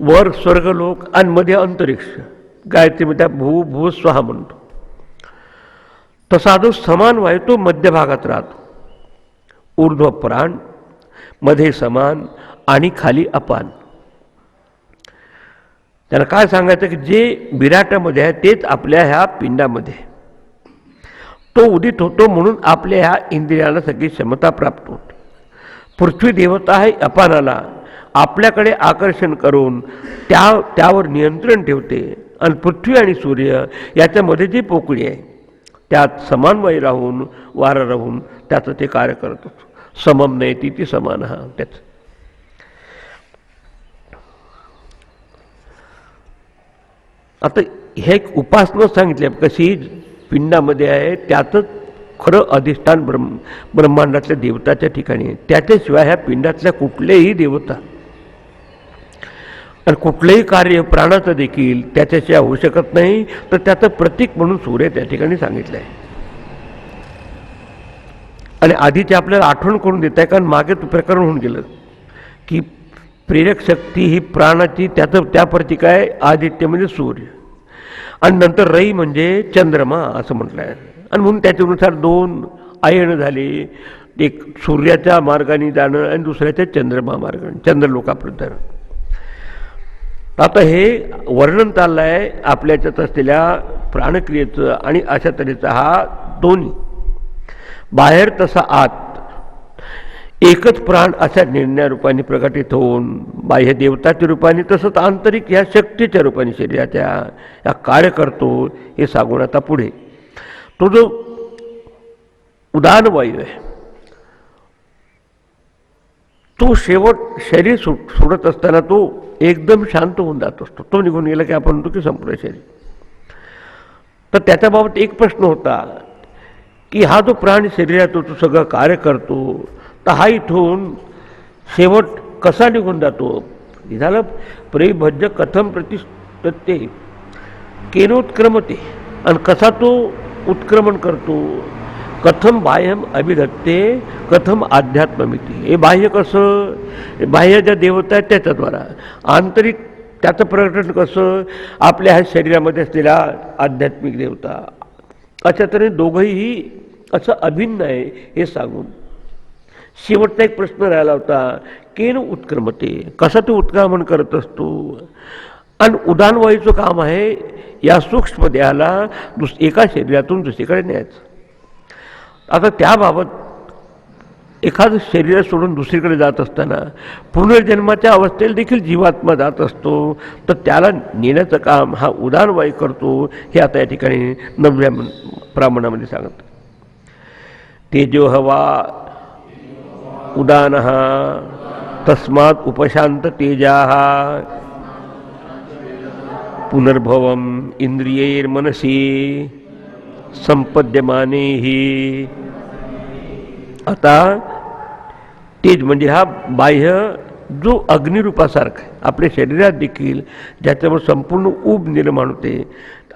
वर स्वर्गलोक आणि मध्ये अंतरिक्ष, गायत्रीमध्ये भू स्वहा म्हणतो. तसा जो समान वायू तो मध्यभागात राहतो. ऊर्ध्व प्राण, मध्ये समान आणि खाली अपान. त्याला काय सांगायचं की जे विराटामध्ये आहे तेच आपल्या ह्या पिंडामध्ये तो उदित होतो, म्हणून आपल्या ह्या इंद्रियाला सगळी क्षमता प्राप्त होते. पृथ्वी देवता आहे अपानाला आपल्याकडे आकर्षण करून त्यावर नियंत्रण ठेवते. आणि पृथ्वी आणि सूर्य याच्यामध्ये जी पोकळी आहे त्यात समन्वय राहून वारा राहून त्याचं ते कार्य करत होतं. समम नयती ती समान हा त्याचं. आता हे एक उपासना सांगितली कशी पिंडामध्ये आहे, त्यातच खरं अधिष्ठान ब्रह्मांडातल्या देवताच्या ठिकाणी आहे. त्याच्याशिवाय ह्या पिंडातल्या कुठलेही देवता आणि कुठलंही कार्य प्राणाचं देखील त्याच्याशिवाय होऊ शकत नाही. तर त्याचं प्रतीक म्हणून सूर्य त्या ठिकाणी सांगितलं आहे. आणि आधीचे आपल्याला आठवण करून देत आहे, कारण मागे प्रकरण होऊन गेलं की प्रेरक शक्ती ही प्राणाची त्या प्रतीक आहे आदित्य म्हणजे सूर्य, आणि नंतर रई म्हणजे चंद्रमा असं म्हटलं आहे. आणि म्हणून त्याच्यानुसार दोन आयन झाले, एक सूर्याच्या मार्गाने जाणं आणि दुसऱ्याच्या चंद्रमा मार्गाने चंद्रलोकापर्यंत. आता हे वर्णन चाललं आहे आपल्या याच्यात असलेल्या प्राणक्रियेचं आणि अशा तऱ्हेचा हा दोन्ही बाहेर तसा आत एकच प्राण अशा निर्णया रूपाने प्रकटित होऊन बाह्य देवताच्या रूपाने तसंच आंतरिक ह्या शक्तीच्या रूपाने शरीराच्या या कार्य करतो हे सांगून आता पुढे तो जो उदान वायू आहे तो शेवट शरीर सोडत असताना तो एकदम शांत होऊन जात असतो. तो निघून गेला की आपण म्हणतो की संपूर्ण शरीर. तर त्याच्याबाबत एक प्रश्न होता की हा जो प्राण शरीरात तो सगळं कार्य करतो तर हा इथून शेवट कसा निघून जातो. झालं प्रेभज्य कथम प्रतिष्ठते केनोत्क्रमते आणि कसा तो उत्क्रमण करतो. कथम बाह्यम अभिधत्ते कथम अध्यात्ममिती. हे बाह्य कसं बाह्य ज्या देवता आहेत त्याच्याद्वारा आंतरिक त्याचं प्रकटन कसं आपल्या ह्या शरीरामध्ये असलेल्या आध्यात्मिक देवता अशा तऱ्हेने दोघंही असं अभिन्न आहे हे सांगून शेवटचा एक प्रश्न राहिला होता केन उत्क्रमते कसा तो उत्क्रमण करत असतो. आणि उदानवायूचं काम आहे या सूक्ष्म देहाला एका शरीरातून दुसरीकडे न्यायचं. आता त्याबाबत एखादं शरीर सोडून दुसरीकडे जात असताना पुनर्जन्माच्या अवस्थेला देखील जीवात्मा जात असतो तर त्याला नेण्याचं काम हा उदानवायू करतो हे आता या ठिकाणी 9व्या प्रमाणामध्ये सांगत. तेजो हवा उदान तस्मात् उपशांत तेजा पुनर्भवम इंद्रियैर्मनसी संपद्यमाने ही. आता तेज म्हणजे हा बाह्य जो अग्निरूपासारखा आहे आपल्या शरीरात देखील ज्याच्यावर संपूर्ण ऊब निर्माण होते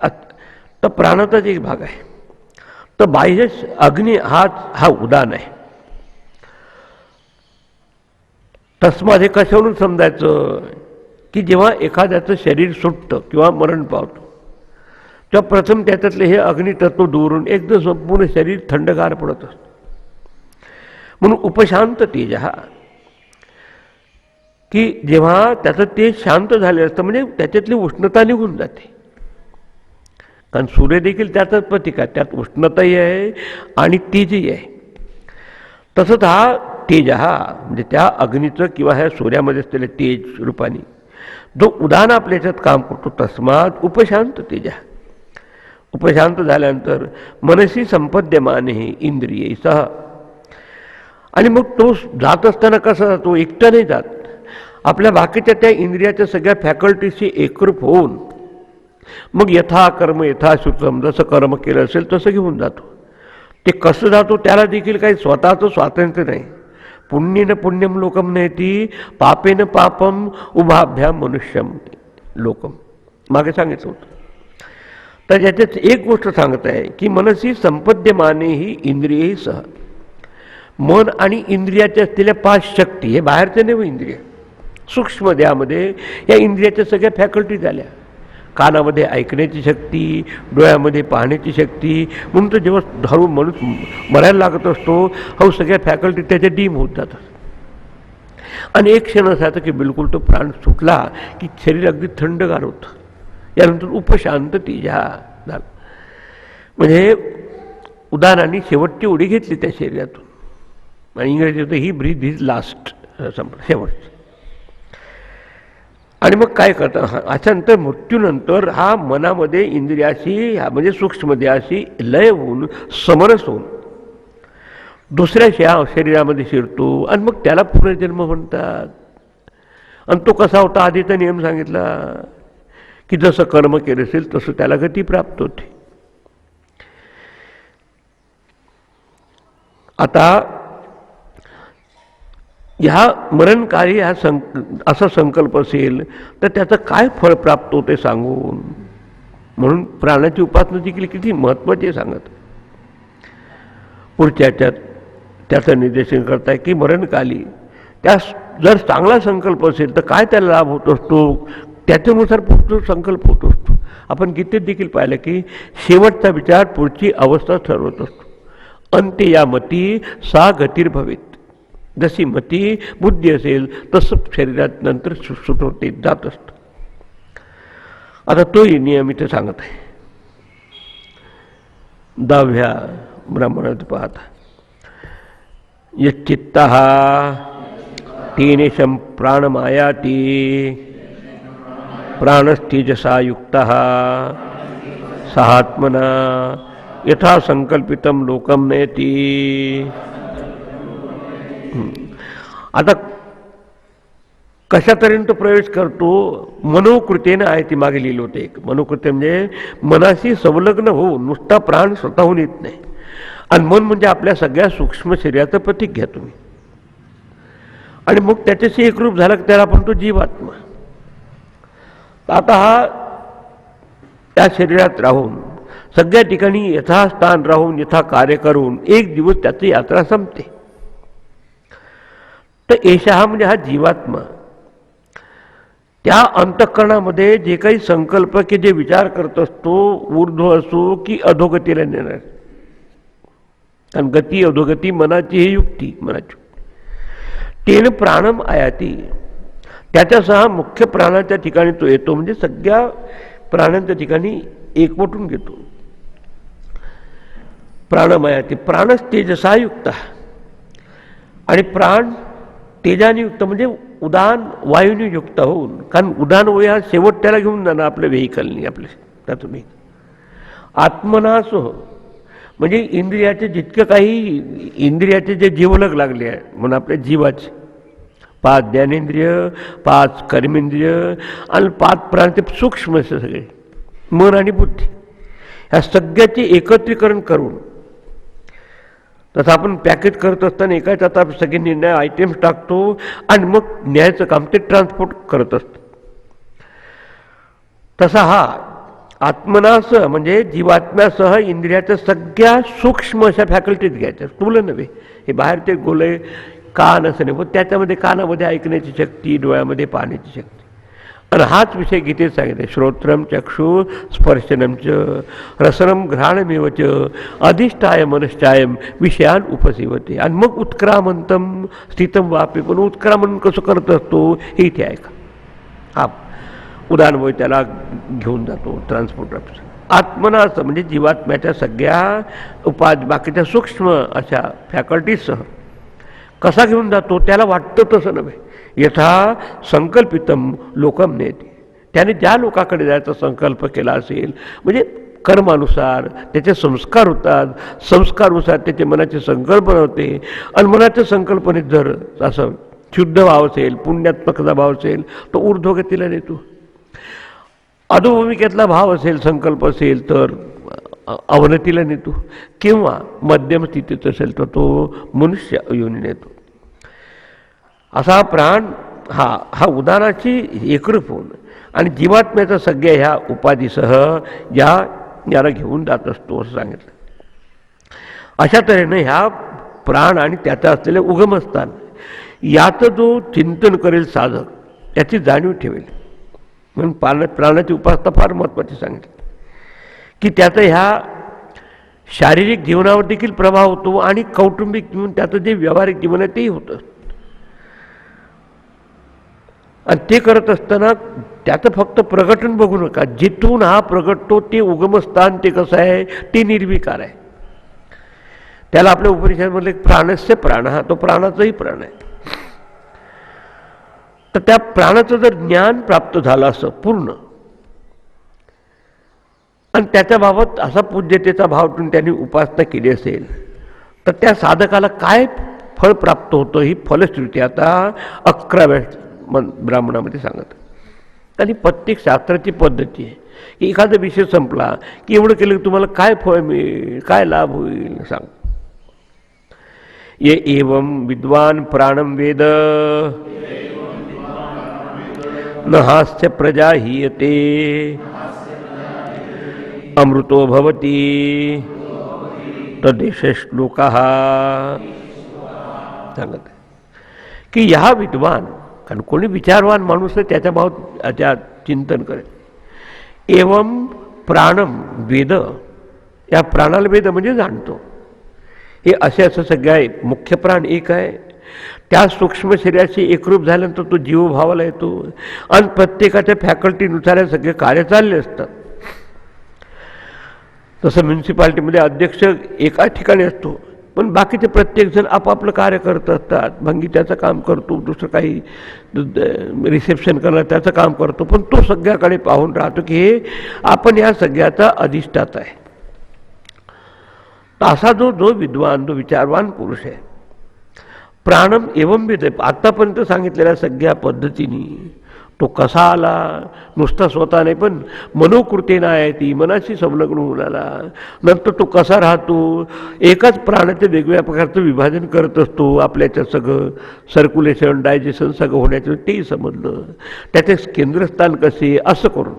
तर प्राणाचाच एक भाग आहे. तर बाह्य अग्नी हा उदान आहे. तस्मात हे कशावरून समजायचं की जेव्हा एखाद्याचं शरीर सुटतं किंवा मरण पावतं तेव्हा प्रथम त्याच्यातले हे अग्नितत्व दूरून एकदम संपूर्ण शरीर थंडगार पडत असतं. म्हणून उपशांत तेज हा की जेव्हा त्याचं तेज शांत झाले असतं म्हणजे त्याच्यातली उष्णता निघून जाते. कारण सूर्य देखील त्याचाच प्रतीक आहे. त्यात उष्णताही आहे आणि तेजही आहे. तसंच हा तेज हा म्हणजे त्या अग्नीचं किंवा ह्या सूर्यामध्ये असलेलं तेज रूपाने जो उदान आपल्या याच्यात काम करतो तस्मात उपशांत तेज. उपशांत झाल्यानंतर मनसी संपद्यमान हे इंद्रिय सह. आणि मग तो जात असताना कसा जातो एकटा नाही जात. आपल्या बाकीच्या त्या इंद्रियाच्या सगळ्या फॅकल्टीशी एकरूप होऊन मग यथा कर्म यथा श्रुतम जसं कर्म केलं असेल तसं घेऊन जातो. ते कसं जातो त्याला देखील काही स्वतःचं स्वातंत्र्य नाही. पुण्येन पुण्यम लोकम नयती पापेन पापम उभाभ्याम मनुष्यम लोकम मागे सांगितलं होतं. तर याच्यात एक गोष्ट सांगत आहे की मनसी संपद्यमाने ही इंद्रियही सह. मन आणि इंद्रियाच्या असलेल्या 5 शक्ती हे बाहेरचे नाही इंद्रिय सूक्ष्म देहामध्ये या इंद्रियाच्या सगळ्या फॅकल्टी झाल्या. कानामध्ये ऐकण्याची शक्ती डोळ्यामध्ये पाहण्याची शक्ती म्हणून तर जेव्हा हळू माणूस मरायला लागत असतो हळू सगळ्या फॅकल्टी त्याच्या डीम होत जातात. आणि एक क्षण असायचं की बिलकुल तो प्राण सुटला की शरीर अगदी थंडगार होतं. यानंतर उपशांत तेजा झालं. म्हणजे उदानाने शेवटची उडी घेतली त्या शरीरातून. आणि इंग्रजीत होतं ही ब्रीथ इज लास्ट शेवट. आणि मग काय करतं अशानंतर मृत्यूनंतर हा मनामध्ये इंद्रियाशी म्हणजे सूक्ष्म देहाशी लय होऊन समरस होऊन दुसऱ्या शरीरामध्ये शिरतो आणि मग त्याला पुनर्जन्म म्हणतात. आणि तो कसा होता आधीचा नियम सांगितला की जसं कर्म केलं असेल तसं त्याला गती प्राप्त होते. आता ह्या मरणकाळी असा संकल्प असेल तर त्याचं काय फळ प्राप्त होते सांगून म्हणून प्राणाची उपासना देखील किती महत्त्वाची सांगत. पुढच्या त्याचं निर्देशन करताय की मरणकाली त्या जर चांगला संकल्प असेल तर काय त्याला लाभ होत असतो त्याच्यानुसार पुढचा संकल्प होत असतो. आपण गीतेत देखील पाहिलं की शेवटचा विचार पुढची अवस्था ठरवत असतो. अंत्य या मती सा गतीर भवेत. जशी मती बुद्धी असेल तसं शरीरात नंतर सुटवते जात असतं. आता तोही नियम इथे सांगत आहे. 10व्या ब्राह्मणात पाहता यच्चित्तः तेनेशं प्राणमायाति प्राणस्तेजसा युक्तः सहात्मना यथा संकल्पितं लोकं नयति. आता कशापर्यंत प्रवेश करतो? मनोकृतीने आहे ती मागे लिहिलं होते. एक मनोकृती म्हणजे मनाशी संलग्न होऊन नुसता प्राण स्वतःहून येत नाही. आणि मन म्हणजे आपल्या सगळ्या सूक्ष्म शरीराचं प्रतीक घ्या तुम्ही. आणि मग त्याच्याशी एकरूप झाला की त्याला आपण तो जीवात्मा. आता हा त्या शरीरात राहून सगळ्या ठिकाणी यथास्थान राहून यथा कार्य करून एक दिवस त्याची यात्रा संपते. तर एषा हा म्हणजे हा जीवात्मा त्या अंतःकरणामध्ये जे काही संकल्प की जे विचार करत असतो, ऊर्ध्व असो की अधोगतीला नेणार. आणि गती अधोगती मनाची ही युक्ती, मनाची. तेन प्राणम आयाती, त्याच्यासह मुख्य प्राणाच्या ठिकाणी तो येतो. म्हणजे सगळ्या प्राणांच्या ठिकाणी एकवटून घेतो. प्राणम आयाती, प्राणच तेजसा युक्त. आणि प्राण तेजाने युक्त म्हणजे उदान वायूने युक्त होऊन. कारण उदान वायू हा शेवट त्याला घेऊन जाणार आपल्या व्हेकलनी, आपल्या त्यातून. आत्मनासो म्हणजे इंद्रियाचे जितकं काही इंद्रियाचे जे जीवलग लागले आहे म्हणून आपल्या जीवाचे 5 ज्ञानेंद्रिय, 5 कर्मेंद्रिय आणि 5 प्राण सूक्ष्म असे सगळे मन आणि बुद्धी, ह्या सगळ्याचे एकत्रीकरण करून. तसं आपण पॅकेज करत असताना एकाच आता सगळे निर्णय आयटेम्स टाकतो आणि मग न्यायचं काम ते ट्रान्सपोर्ट करत असतं. तसा हा आत्मनासह म्हणजे जीवात्म्यासह इंद्रियाच्या सगळ्या सूक्ष्म अशा फॅकल्टीज घ्यायच्या, स्थूल नव्हे. हे बाहेर ते गोले कान असं नाही, पण त्याच्यामध्ये कानामध्ये ऐकण्याची शक्ती, डोळ्यामध्ये पाहण्याची शक्ती. आणि हाच विषय गीतेत सांगितले. श्रोत्रम चक्षु स्पर्शनम च रसनम घ्राणमेव च अधिष्ठाय मनश्चायम विषयान उपसेवते. आणि मग उत्क्रामंतम स्थितम वापे, पण उत्क्रामन कसं करत असतो हे इथे ऐका. हा उदाहरण त्याला घेऊन जातो ट्रान्सपोर्ट. आत्मनाचं म्हणजे जीवात्म्याच्या सगळ्या बाकीच्या सूक्ष्म अशा फॅकल्टीजसह कसा घेऊन जातो त्याला वाटतं तसं नव्हे. यथा संकल्पितम लोकम नेते, त्याने ज्या लोकांकडे जायचा संकल्प केला असेल म्हणजे कर्मानुसार त्याचे संस्कार होतात, संस्कारानुसार त्याचे मनाचे संकल्पना होते. आणि मनाच्या संकल्पनेत जर असं शुद्ध भाव असेल, पुण्यात्मकता भाव असेल तो ऊर्ध्वगतीला नेतो. अधोभूमिकेतला भाव असेल, संकल्प असेल तर अवनतीला नेतो. किंवा मध्यम स्थितीत असेल तर तो मनुष्य योनी नेतो. असा प्राण हा उदानाची एकरूप होऊन आणि जीवात्म्याचा सगळ्या ह्या उपाधीसह याला घेऊन जात असतो असं सांगितलं. अशा तऱ्हेने ह्या प्राण आणि त्याचं असलेले उगमस्थान याचं जो चिंतन करेल साधक त्याची जाणीव ठेवेल. म्हणून प्राणाची उपासना फार महत्त्वाची सांगितली की त्याचा ह्या शारीरिक जीवनावर देखील प्रभाव होतो आणि कौटुंबिक जीवन त्याचं जे व्यावहारिक जीवन आहे तेही होतं. आणि ते करत असताना त्याचं फक्त प्रगटन बघू नका. जिथून हा प्रगटतो ते उगमस्थान ते कसं आहे ते निर्विकार आहे. त्याला आपल्या उपनिषदामधले प्राणस्य प्राण, हा तो प्राणाचाही प्राण आहे. तर त्या प्राणाचं जर ज्ञान प्राप्त झालं असं पूर्ण आणि त्याच्याबाबत असा पूज्यतेचा भाव ठेवून त्यांनी उपासना केली असेल तर त्या साधकाला काय फळ प्राप्त होतं ही फलश्रुती आता 11व्या ब्राह्मणामध्ये सांगत. आणि प्रत्येक शास्त्राची पद्धती आहे की एखादा विषय संपला की एवढं केलं की तुम्हाला काय फळ मिळेल, काय लाभ होईल सांग. ये एवं विद्वान प्राणम वेद न हास्य प्रजा हीयते अमृतो भवती तदेश श्लोकाः सांगत की ह्या विद्वान, कारण कोणी विचारवान माणूस आहे त्याच्या त्या चिंतन करेल. एवं प्राणम वेद, या प्राणाला वेद म्हणजे जाणतो. हे असे असं सगळे आहे. मुख्य प्राण एक आहे त्या सूक्ष्म शरीराशी एकरूप झाल्यानंतर तो जीवभावाला येतो आणि प्रत्येकाच्या फॅकल्टीनुसार सगळे कार्य चालले असतात. तसं म्युन्सिपाल्टीमध्ये अध्यक्ष एका ठिकाणी असतो, पण बाकीचे प्रत्येकजण आपापलं कार्य करत असतात. भंगी त्याचं काम करतो, दुसरं काही रिसेप्शन करणार त्याचं काम करतो, पण तो सगळ्याकडे पाहून राहतो की हे आपण या सगळ्याचा अधिष्ठाता आहे. असा जो विद्वान, जो विचारवान पुरुष आहे, प्राणम एवं विद, आत्तापर्यंत सांगितलेल्या सगळ्या पद्धतीने तो कसा आला, नुसता स्वतः नाही पण मनोकृतीनं आहे, ती मनाशी संलग्न होऊन आला. नंतर तो कसा राहतो, एकाच प्राणाचे वेगवेगळ्या प्रकारचं विभाजन करत असतो. आपल्याच्या सगळं सर्क्युलेशन, डायजेशन सगळं होण्याचं तेही समजलं, त्याचे केंद्रस्थान कसे असं करून.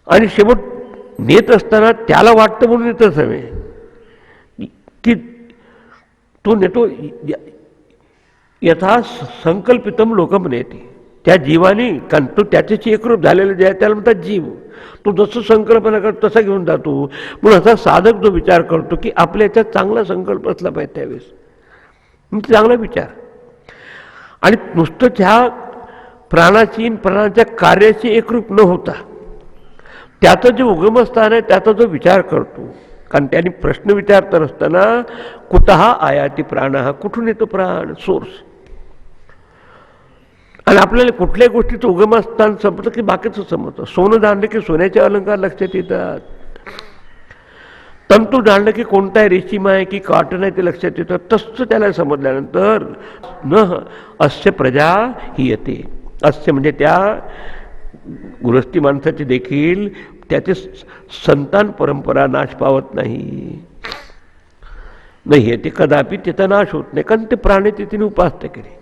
आणि शेवट नेत असताना त्याला वाटतं म्हणून येतच हवे की तो नेतो यथा संकल्पितम लोकम नेते, त्या जीवाने, कारण तो त्याच्याशी एकरूप झालेला जे आहे त्याला म्हणतात जीव. तो जसं संकल्पना करतो तसा घेऊन जातो. म्हणून असा साधक जो विचार करतो की आपल्या याच्यात चांगला संकल्प असला पाहिजे त्यावेळेस, म्हणजे चांगला विचार. आणि नुसतं त्या प्राणाची, प्राणाच्या कार्याशी एकरूप न होता त्याचं जे उगमस्थान आहे त्याचा जो विचार करतो. कारण त्यांनी प्रश्न विचारत असताना कुतः आयाती प्राण, हा कुठून येतो प्राण, सोर्स. आणि आपल्याला कुठल्याही गोष्टीचं उगमस्थान समजतं की बाकीचं समजतं. सोनं जाणलं की सोन्याचे अलंकार लक्षात येतात, तंतू जाणलं की कोणता आहे, रेशीम आहे की कॉटन आहे ते लक्षात येतं. तसं त्याला समजल्यानंतर न अस्य प्रजा ही येते. अस्य म्हणजे त्या गृहस्थी माणसाची देखील त्याचे संतान परंपरा नाश पावत नाही, येते कदापि त्याचा नाश होत नाही, कारण ते प्राणी तिथे उपासना केली.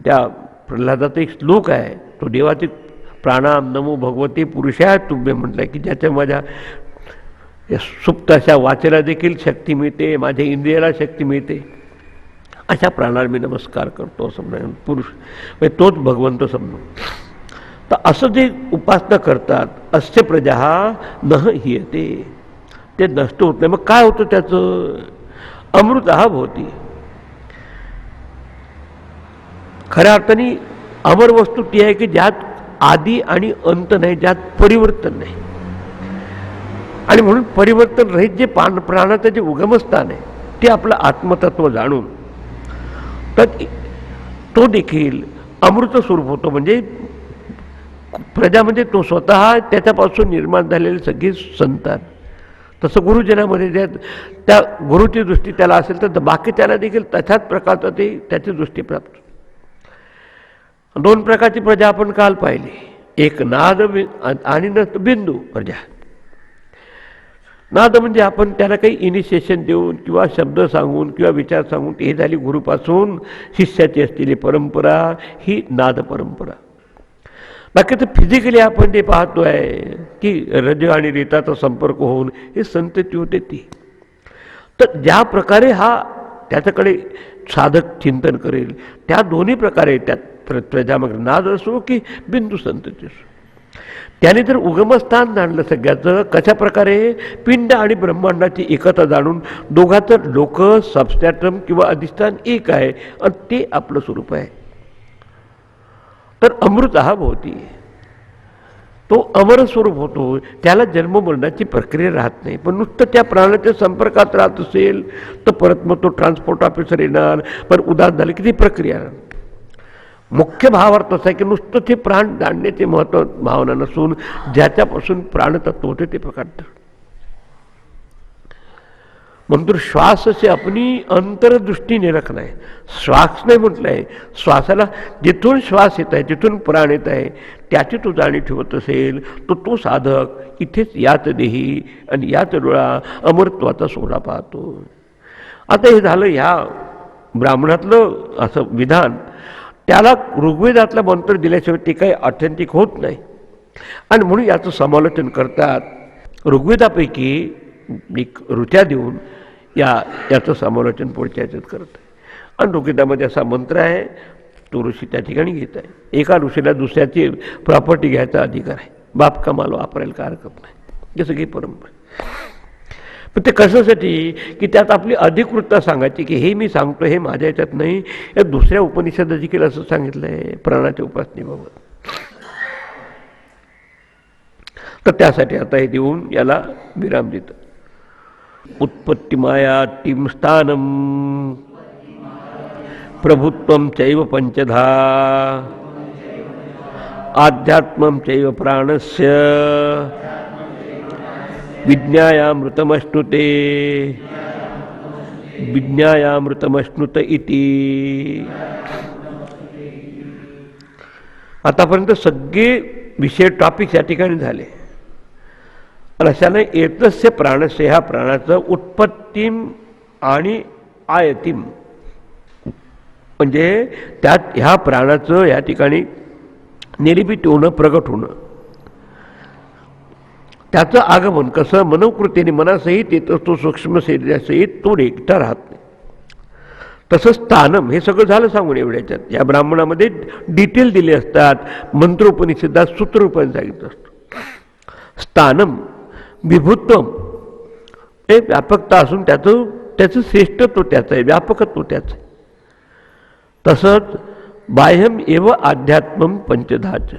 त्या प्रल्हादाचा एक श्लोक आहे, तो देवाचे प्राणाम नमो भगवते पुरुषाय तुभ्य म्हटलं की ज्याच्या माझ्या सुप्त अशा वाचेला देखील शक्ती मिळते, माझ्या इंद्रियाला शक्ती मिळते, अशा प्राणाला मी नमस्कार करतो असं म्हणा. पुरुष म्हणजे तोच भगवंत समजून. तर असं जे उपासना करतात, अस्य प्रजा नह हीयते, ते नष्ट होत नाही. मग काय होतं त्याचं, अमृत भवती. खऱ्या अर्थाने अमर वस्तू ती आहे की ज्यात आदी आणि अंत नाही, ज्यात परिवर्तन नाही. आणि म्हणून परिवर्तन रहित जे प्राणाचं जे उगमस्थान आहे ते आपलं आत्मतत्व जाणून तर तो देखील अमृत स्वरूप होतो. म्हणजे प्रजा म्हणजे तो स्वतः, त्याच्यापासून निर्माण झालेले सगळे संतान. तसं गुरुजनामध्ये त्या गुरुची दृष्टी त्याला असेल तर बाकी त्याला देखील तशाच प्रकारचं ते त्याची दृष्टी प्राप्त. दोन प्रकारची प्रजा आपण काल पाहिली, एक नाद आणि बिंदू प्रजा. नाद म्हणजे आपण त्याला काही इनिशिएशन देऊन किंवा शब्द सांगून किंवा विचार सांगून, हे झाली गुरुपासून शिष्याची असलेली परंपरा, ही नाद परंपरा. बाकी तर फिजिकली आपण जे पाहतो आहे की रज आणि रेताचा संपर्क होऊन हे संतती होते ती. तर ज्या प्रकारे हा त्याच्याकडे साधक चिंतन करेल त्या दोन्ही प्रकारे, त्यात प्रजा मग नाद असो की बिंदू संतती असो, त्याने जर उगमस्थान जाणलं सगळ्याचं, कशा प्रकारे पिंड आणि ब्रह्मांडाची एकता जाणून दोघांचं लोक सबस्टॅटम किंवा अधिष्ठान एक आहे आणि ते आपलं स्वरूप आहे, तर अमृत भवती. तो अमर स्वरूप होतो, त्याला जन्ममरणाची प्रक्रिया राहत नाही. पण नुसतं त्या प्राणाच्या संपर्कात राहत असेल तर परत मग तो ट्रान्सपोर्ट ऑफिसर येणार, पण उदास झाले की ती प्रक्रिया. मुख्य भावार्थ असा आहे की नुसतं ते प्राण जाणण्याचे महत्त्व भावना नसून ज्याच्यापासून प्राणतत्व होते ते प्रकार. म्हणून श्वास से अपनी अंतरदृष्टी निरखना आहे. श्वास नाही म्हटलं आहे, श्वासाला जिथून श्वास येत आहे जिथून प्राण येत आहे त्याची तो जाणीव ठेवत असेल तर तो साधक इथेच याच देही आणि याच डोळा अमरत्वाचा सोहळा पाहतो. आता हे झालं ह्या ब्राह्मणातलं असं विधान. त्याला ऋग्वेदातला मंत्र दिल्याशिवाय ते काही ऑथेंटिक होत नाही. आणि म्हणून याचं समालोचन करतात. ऋग्वेदापैकी एक ऋचा देऊन याचं समालोचन पुढच्या याच्यात करत आहे. आणि ऋग्वेदामध्ये असा मंत्र आहे, तो ऋषी त्या ठिकाणी घेत आहे. एका ऋषीला दुसऱ्याची प्रॉपर्टी घ्यायचा अधिकार आहे, बाप कमाल वापरायला काय हरकत नाही, जसं काही परंपरा. पण ते कशासाठी की त्यात आपली अधिकृतता सांगायची की हे मी सांगतो हे माझ्या याच्यात नाही, या दुसऱ्या उपनिषदात देखील असं सांगितलं आहे प्राणाच्या उपासनेबाबत. तर त्यासाठी आता हे देऊन याला विराम देतं. उत्पत्तिमाया टीम स्थानम प्रभुत्वम चैव पंचधा आध्यात्मम चैव प्राणस्य विज्ञायामृतमश्नुते विज्ञायामृतमश्नुत इति. आतापर्यंत सगळे विषय टॉपिक्स या ठिकाणी झाले. आणि अशाने एतस्य प्राणस्य ह्या प्राणाचं उत्पत्तीम आणि आयतीम म्हणजे त्यात ह्या प्राणाचं या ठिकाणी निर्मित होणं, प्रगट होणं, त्याचं आगमन कसं मनोकृतीने मनासहित येत असतो, सूक्ष्म शरीरासहित तो एकटा राहत नाही. तसं स्थानम हे सगळं झालं सांगून एवढ्याच्यात. या ब्राह्मणामध्ये डिटेल दिले असतात, मंत्रोपनिषदात सूत्ररूपाने सांगितलं असतं. स्थानम विभुत्वम हे व्यापकता असून त्याचं श्रेष्ठत्व त्याचं आहे, व्यापकत्व त्याचं आहे. तसंच बाह्यम एव अध्यात्मम पंचधाच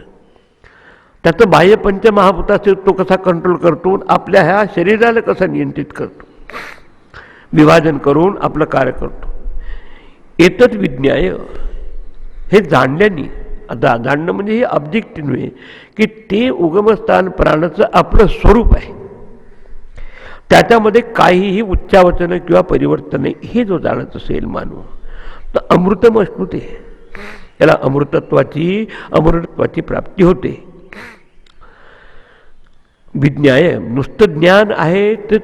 त्याचं बाह्य पंचमहाभूताचे तो कसा कंट्रोल करतो, आपल्या ह्या शरीराला कसा नियंत्रित करतो, विभाजन करून आपलं कार्य करतो. एतत् विज्ञाय हे जाणल्याने, आता जाणणं म्हणजे हे ऑब्जेक्टिव्ह नव्हे की ते उगमस्थान प्राणाचं आपलं स्वरूप आहे, त्याच्यामध्ये काहीही उच्चावचन किंवा परिवर्तन नाही, हे जो जाणत असेल मानव तर अमृतम अश्नुते याला अमृतत्वाची प्राप्ती होते. विज्ञाय नुसतं ज्ञान आहे तर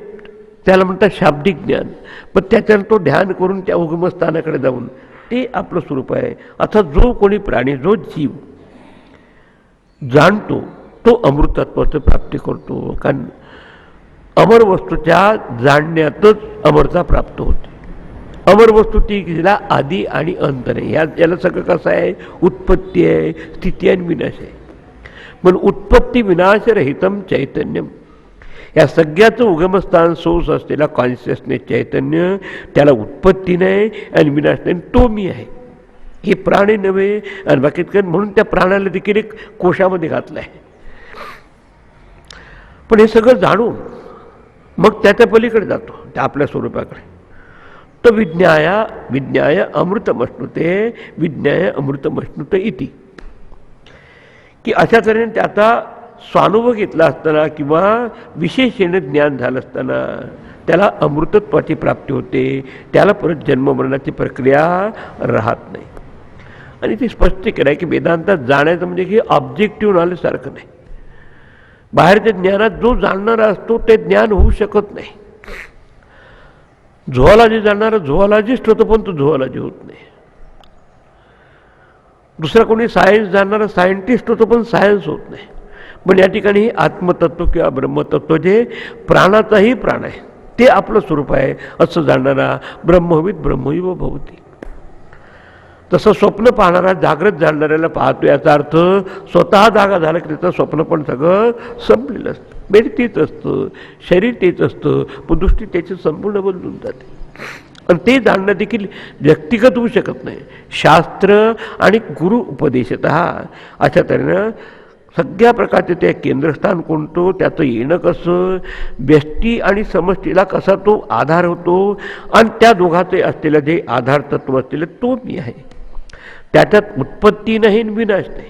त्याला म्हणतात शाब्दिक ज्ञान, पण त्याच्यानं तो ध्यान करून त्या उगमस्थानाकडे जाऊन ते आपलं स्वरूप आहे. असा जो कोणी प्राणी, जो जीव जाणतो तो अमृतत्वाची प्राप्ती करतो. कारण अमर वस्तूच्या जाणण्यातच अमरता प्राप्त होते. अमर वस्तू ती जिला आधी आणि अंत नाही. याला सगळं कसं आहे, उत्पत्ती आहे, स्थिती आणि विनाश आहे. म्हणून उत्पत्ती विनाशरहितम चैतन्यम या सगळ्याचं उगमस्थान सोर्स असलेला कॉन्शियसनेस चैतन्य, त्याला उत्पत्ती नाही आणि विनाश नाही, तो मी आहे. हे प्राणी नव्हे आणि बाकीत म्हणून त्या प्राण्याला देखील एक कोशामध्ये घातलं आहे. पण हे सगळं जाणून मग त्याच्या पलीकडे जातो, त्या आपल्या स्वरूपाकडे. तर विज्ञाय अमृतमश्नुते विज्ञाय अमृतमश्नुते इति की अशा तऱ्हेने त्याचा स्वानुभव घेतला असताना किंवा विशेषेने ज्ञान झालं असताना त्याला अमृतत्वाची प्राप्ती होते. त्याला परत जन्ममरणाची प्रक्रिया राहत नाही. आणि ते स्पष्ट केलं आहे की वेदांतात जाण्याचं म्हणजे की ऑब्जेक्टिव्ह नॉलेजसारखं नाही. बाहेरच्या ज्ञानात जो जाणणारा असतो ते ज्ञान होऊ शकत नाही. झोऑलॉजी जाणणारा झोऑलॉजिस्ट होतो पण तो झोऑलॉजी होत नाही. दुसरा कोणी सायन्स जाणणारा सायंटिस्ट होतो पण सायन्स होत नाही. पण या ठिकाणी आत्मतत्व किंवा ब्रह्मतत्व जे प्राणाचाही प्राण आहे ते आपलं स्वरूप आहे असं जाणणारा ब्रह्मविद ब्रह्मैव भवति. तसं स्वप्न पाहणारा जागृत जाणणाऱ्याला पाहतो, याचा अर्थ स्वतः जागा झालं की त्याचं स्वप्न पण सगळं संपलेलं असतं. मेड तेच असतं, शरीर तेच असतं, पण दृष्टी त्याची संपूर्ण बदलून जाते. आणि ते जाणणं देखील व्यक्तिगत होऊ शकत नाही. शास्त्र आणि गुरु उपदेशतः अशा तऱ्हेनं सगळ्या प्रकारचे ते केंद्रस्थान कोणतं, त्याचं येणं कसं, व्यष्टी आणि समष्टीला कसा तो आधार होतो आणि त्या दोघाचे असलेलं जे आधार तत्व असलेलं तो मी आहे. त्याच्यात उत्पत्ती नाही विनाश नाही.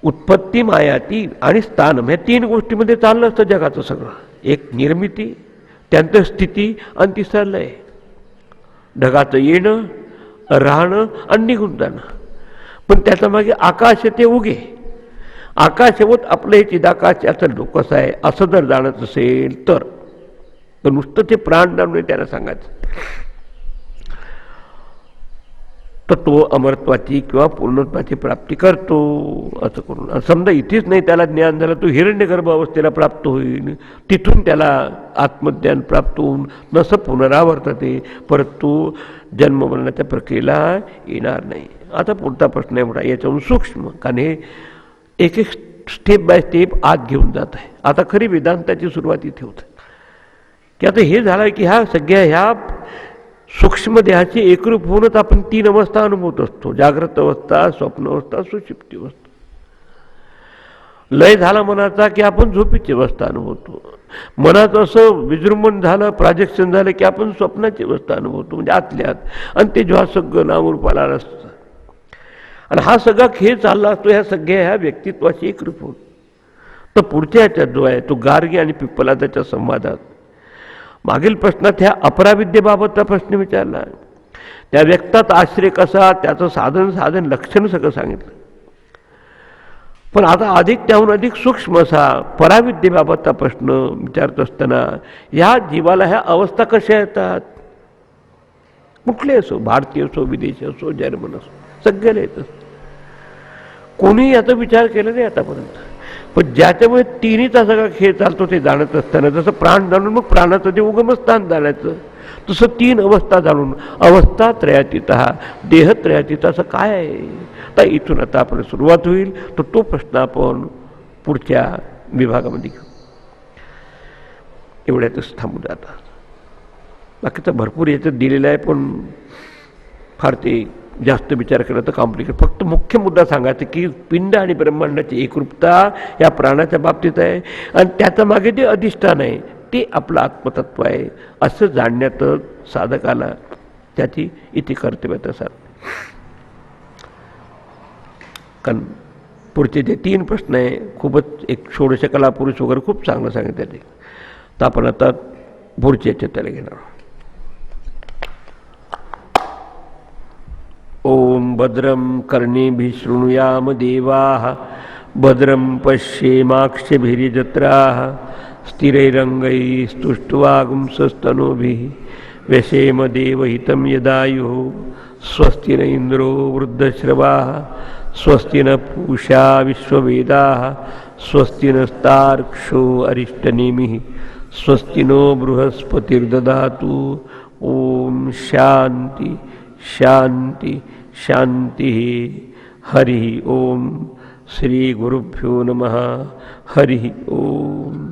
उत्पत्ती मायाती आणि स्थानम ह्या तीन गोष्टीमध्ये चाललं असतं जगाचं सगळं. एक निर्मिती, त्यानंतर स्थिती आणि तिसरं लय. ढगाचं येणं, राहणं आणि निघून जाणं. पण त्याच्या मागे आकाश ते उगे. आकाशवत आपलं हे चिदाकाश याचं लोक कसं आहे असं जर जाणत असेल तर नुसतं ते प्राण जाणून त्याला सांगायचं तर तो अमरत्वाची किंवा पूर्णत्वाची प्राप्ती करतो. असं करून समजा इथेच नाही त्याला ज्ञान झालं, तो हिरण्यगर्भ अवस्थेला प्राप्त होईल, तिथून त्याला आत्मज्ञान प्राप्त होऊन नसं पुनरावर्तते, परत तो जन्ममरणाच्या प्रक्रियेला येणार नाही. आता पुढचा प्रश्न आहे मोठा, याच्याहून सूक्ष्म, कारण हे एक एक स्टेप बाय स्टेप आत घेऊन जात आहे. आता खरी वेदांताची सुरुवात इथे होते. की आता हे झालं की ह्या सगळ्या ह्या सूक्ष्म देहाचे एकरूप होऊनच आपण 3 अवस्था अनुभवत असतो. जागृत अवस्था, स्वप्न अवस्था, सुषुप्ती अवस्था. लय झाला मनाचा की आपण झोपीची अवस्था अनुभवतो. मनाचं असं विजृंभण झालं, प्राजक्शन झालं की आपण स्वप्नाची अवस्था अनुभवतो, म्हणजे आतल्या आत. आणि ते जेव्हा सगळं नामरूपाला असतं आणि हा सगळा खेळ चालला असतो ह्या सगळ्या ह्या व्यक्तित्वाची एकरूप होत. तर पुढच्या ह्याच्यात जो आहे तो गार्गी आणि पिप्पलादाच्या संवादात मागील प्रश्नात ह्या अपराविद्येबाबतचा प्रश्न विचारला. त्या व्यक्तात आश्रय कसा, त्याचं साधन लक्षण सगळं सांगितलं. पण आता अधिक त्याहून अधिक सूक्ष्म असा पराविद्येबाबतचा प्रश्न विचारत असताना ह्या जीवाला ह्या अवस्था कशा येतात, कुठले असो, भारतीय असो, विदेशी असो, जर्मन असो, सगळ्याला येत असतं. कोणी याचा विचार केला नाही आतापर्यंत. पण ज्याच्यामुळे तिन्हीचा सगळा खेळ चालतो ते जाणत असताना, जसं प्राण जाणून मग प्राणाचं ते उगमस्थान जाणायचं, तसं 3 अवस्था जाणून अवस्था त्रयातीत, देहत्रयातीत असं काय आहे. तर इथून आता आपण सुरुवात होईल. तर तो प्रश्न आपण पुढच्या विभागामध्ये घेऊ. एवढ्यातच थांबू जातात. बाकीचं भरपूर याच्यात दिलेलं आहे, पण फार ते जास्त विचार केला तर कॉम्प्लिकेट. फक्त मुख्य मुद्दा सांगायचा की पिंड आणि ब्रह्मांडाची एकरूपता या प्राणाच्या बाबतीत आहे आणि त्याच्या मागे जे अधिष्ठान आहे ते आपलं आत्मतत्व आहे असं जाणण्यातच साधकाला त्याची इथे कर्तव्यात असतात. कारण पुढचे जे 3 प्रश्न आहे खूपच एक षोडशकला पुरुष वगैरे खूप चांगलं सांगितलं ते. तर आपण आता पुढच्या याच्यात त्याला घेणार आहोत. ओम भद्रं कर्णेभिः शृणुयाम देवाः भद्रं पश्येमाक्षभिर्यजत्राः स्थिरैरङ्गैस्तुष्ट्वागुंसस्तनूभिः व्यसेम देवहितं यदायुः स्वस्ति न इन्द्रो वृद्धश्रवाः स्वस्ति न पूषा विश्ववेदाः स्वस्ति नस्तार्क्ष्यो अरिष्टनेमिः स्वस्ति नो बृहस्पतिर्ददातु. ओम शांति शांति शांति. हरि ओम. श्री गुरुभ्यो नमः. हरि ओम.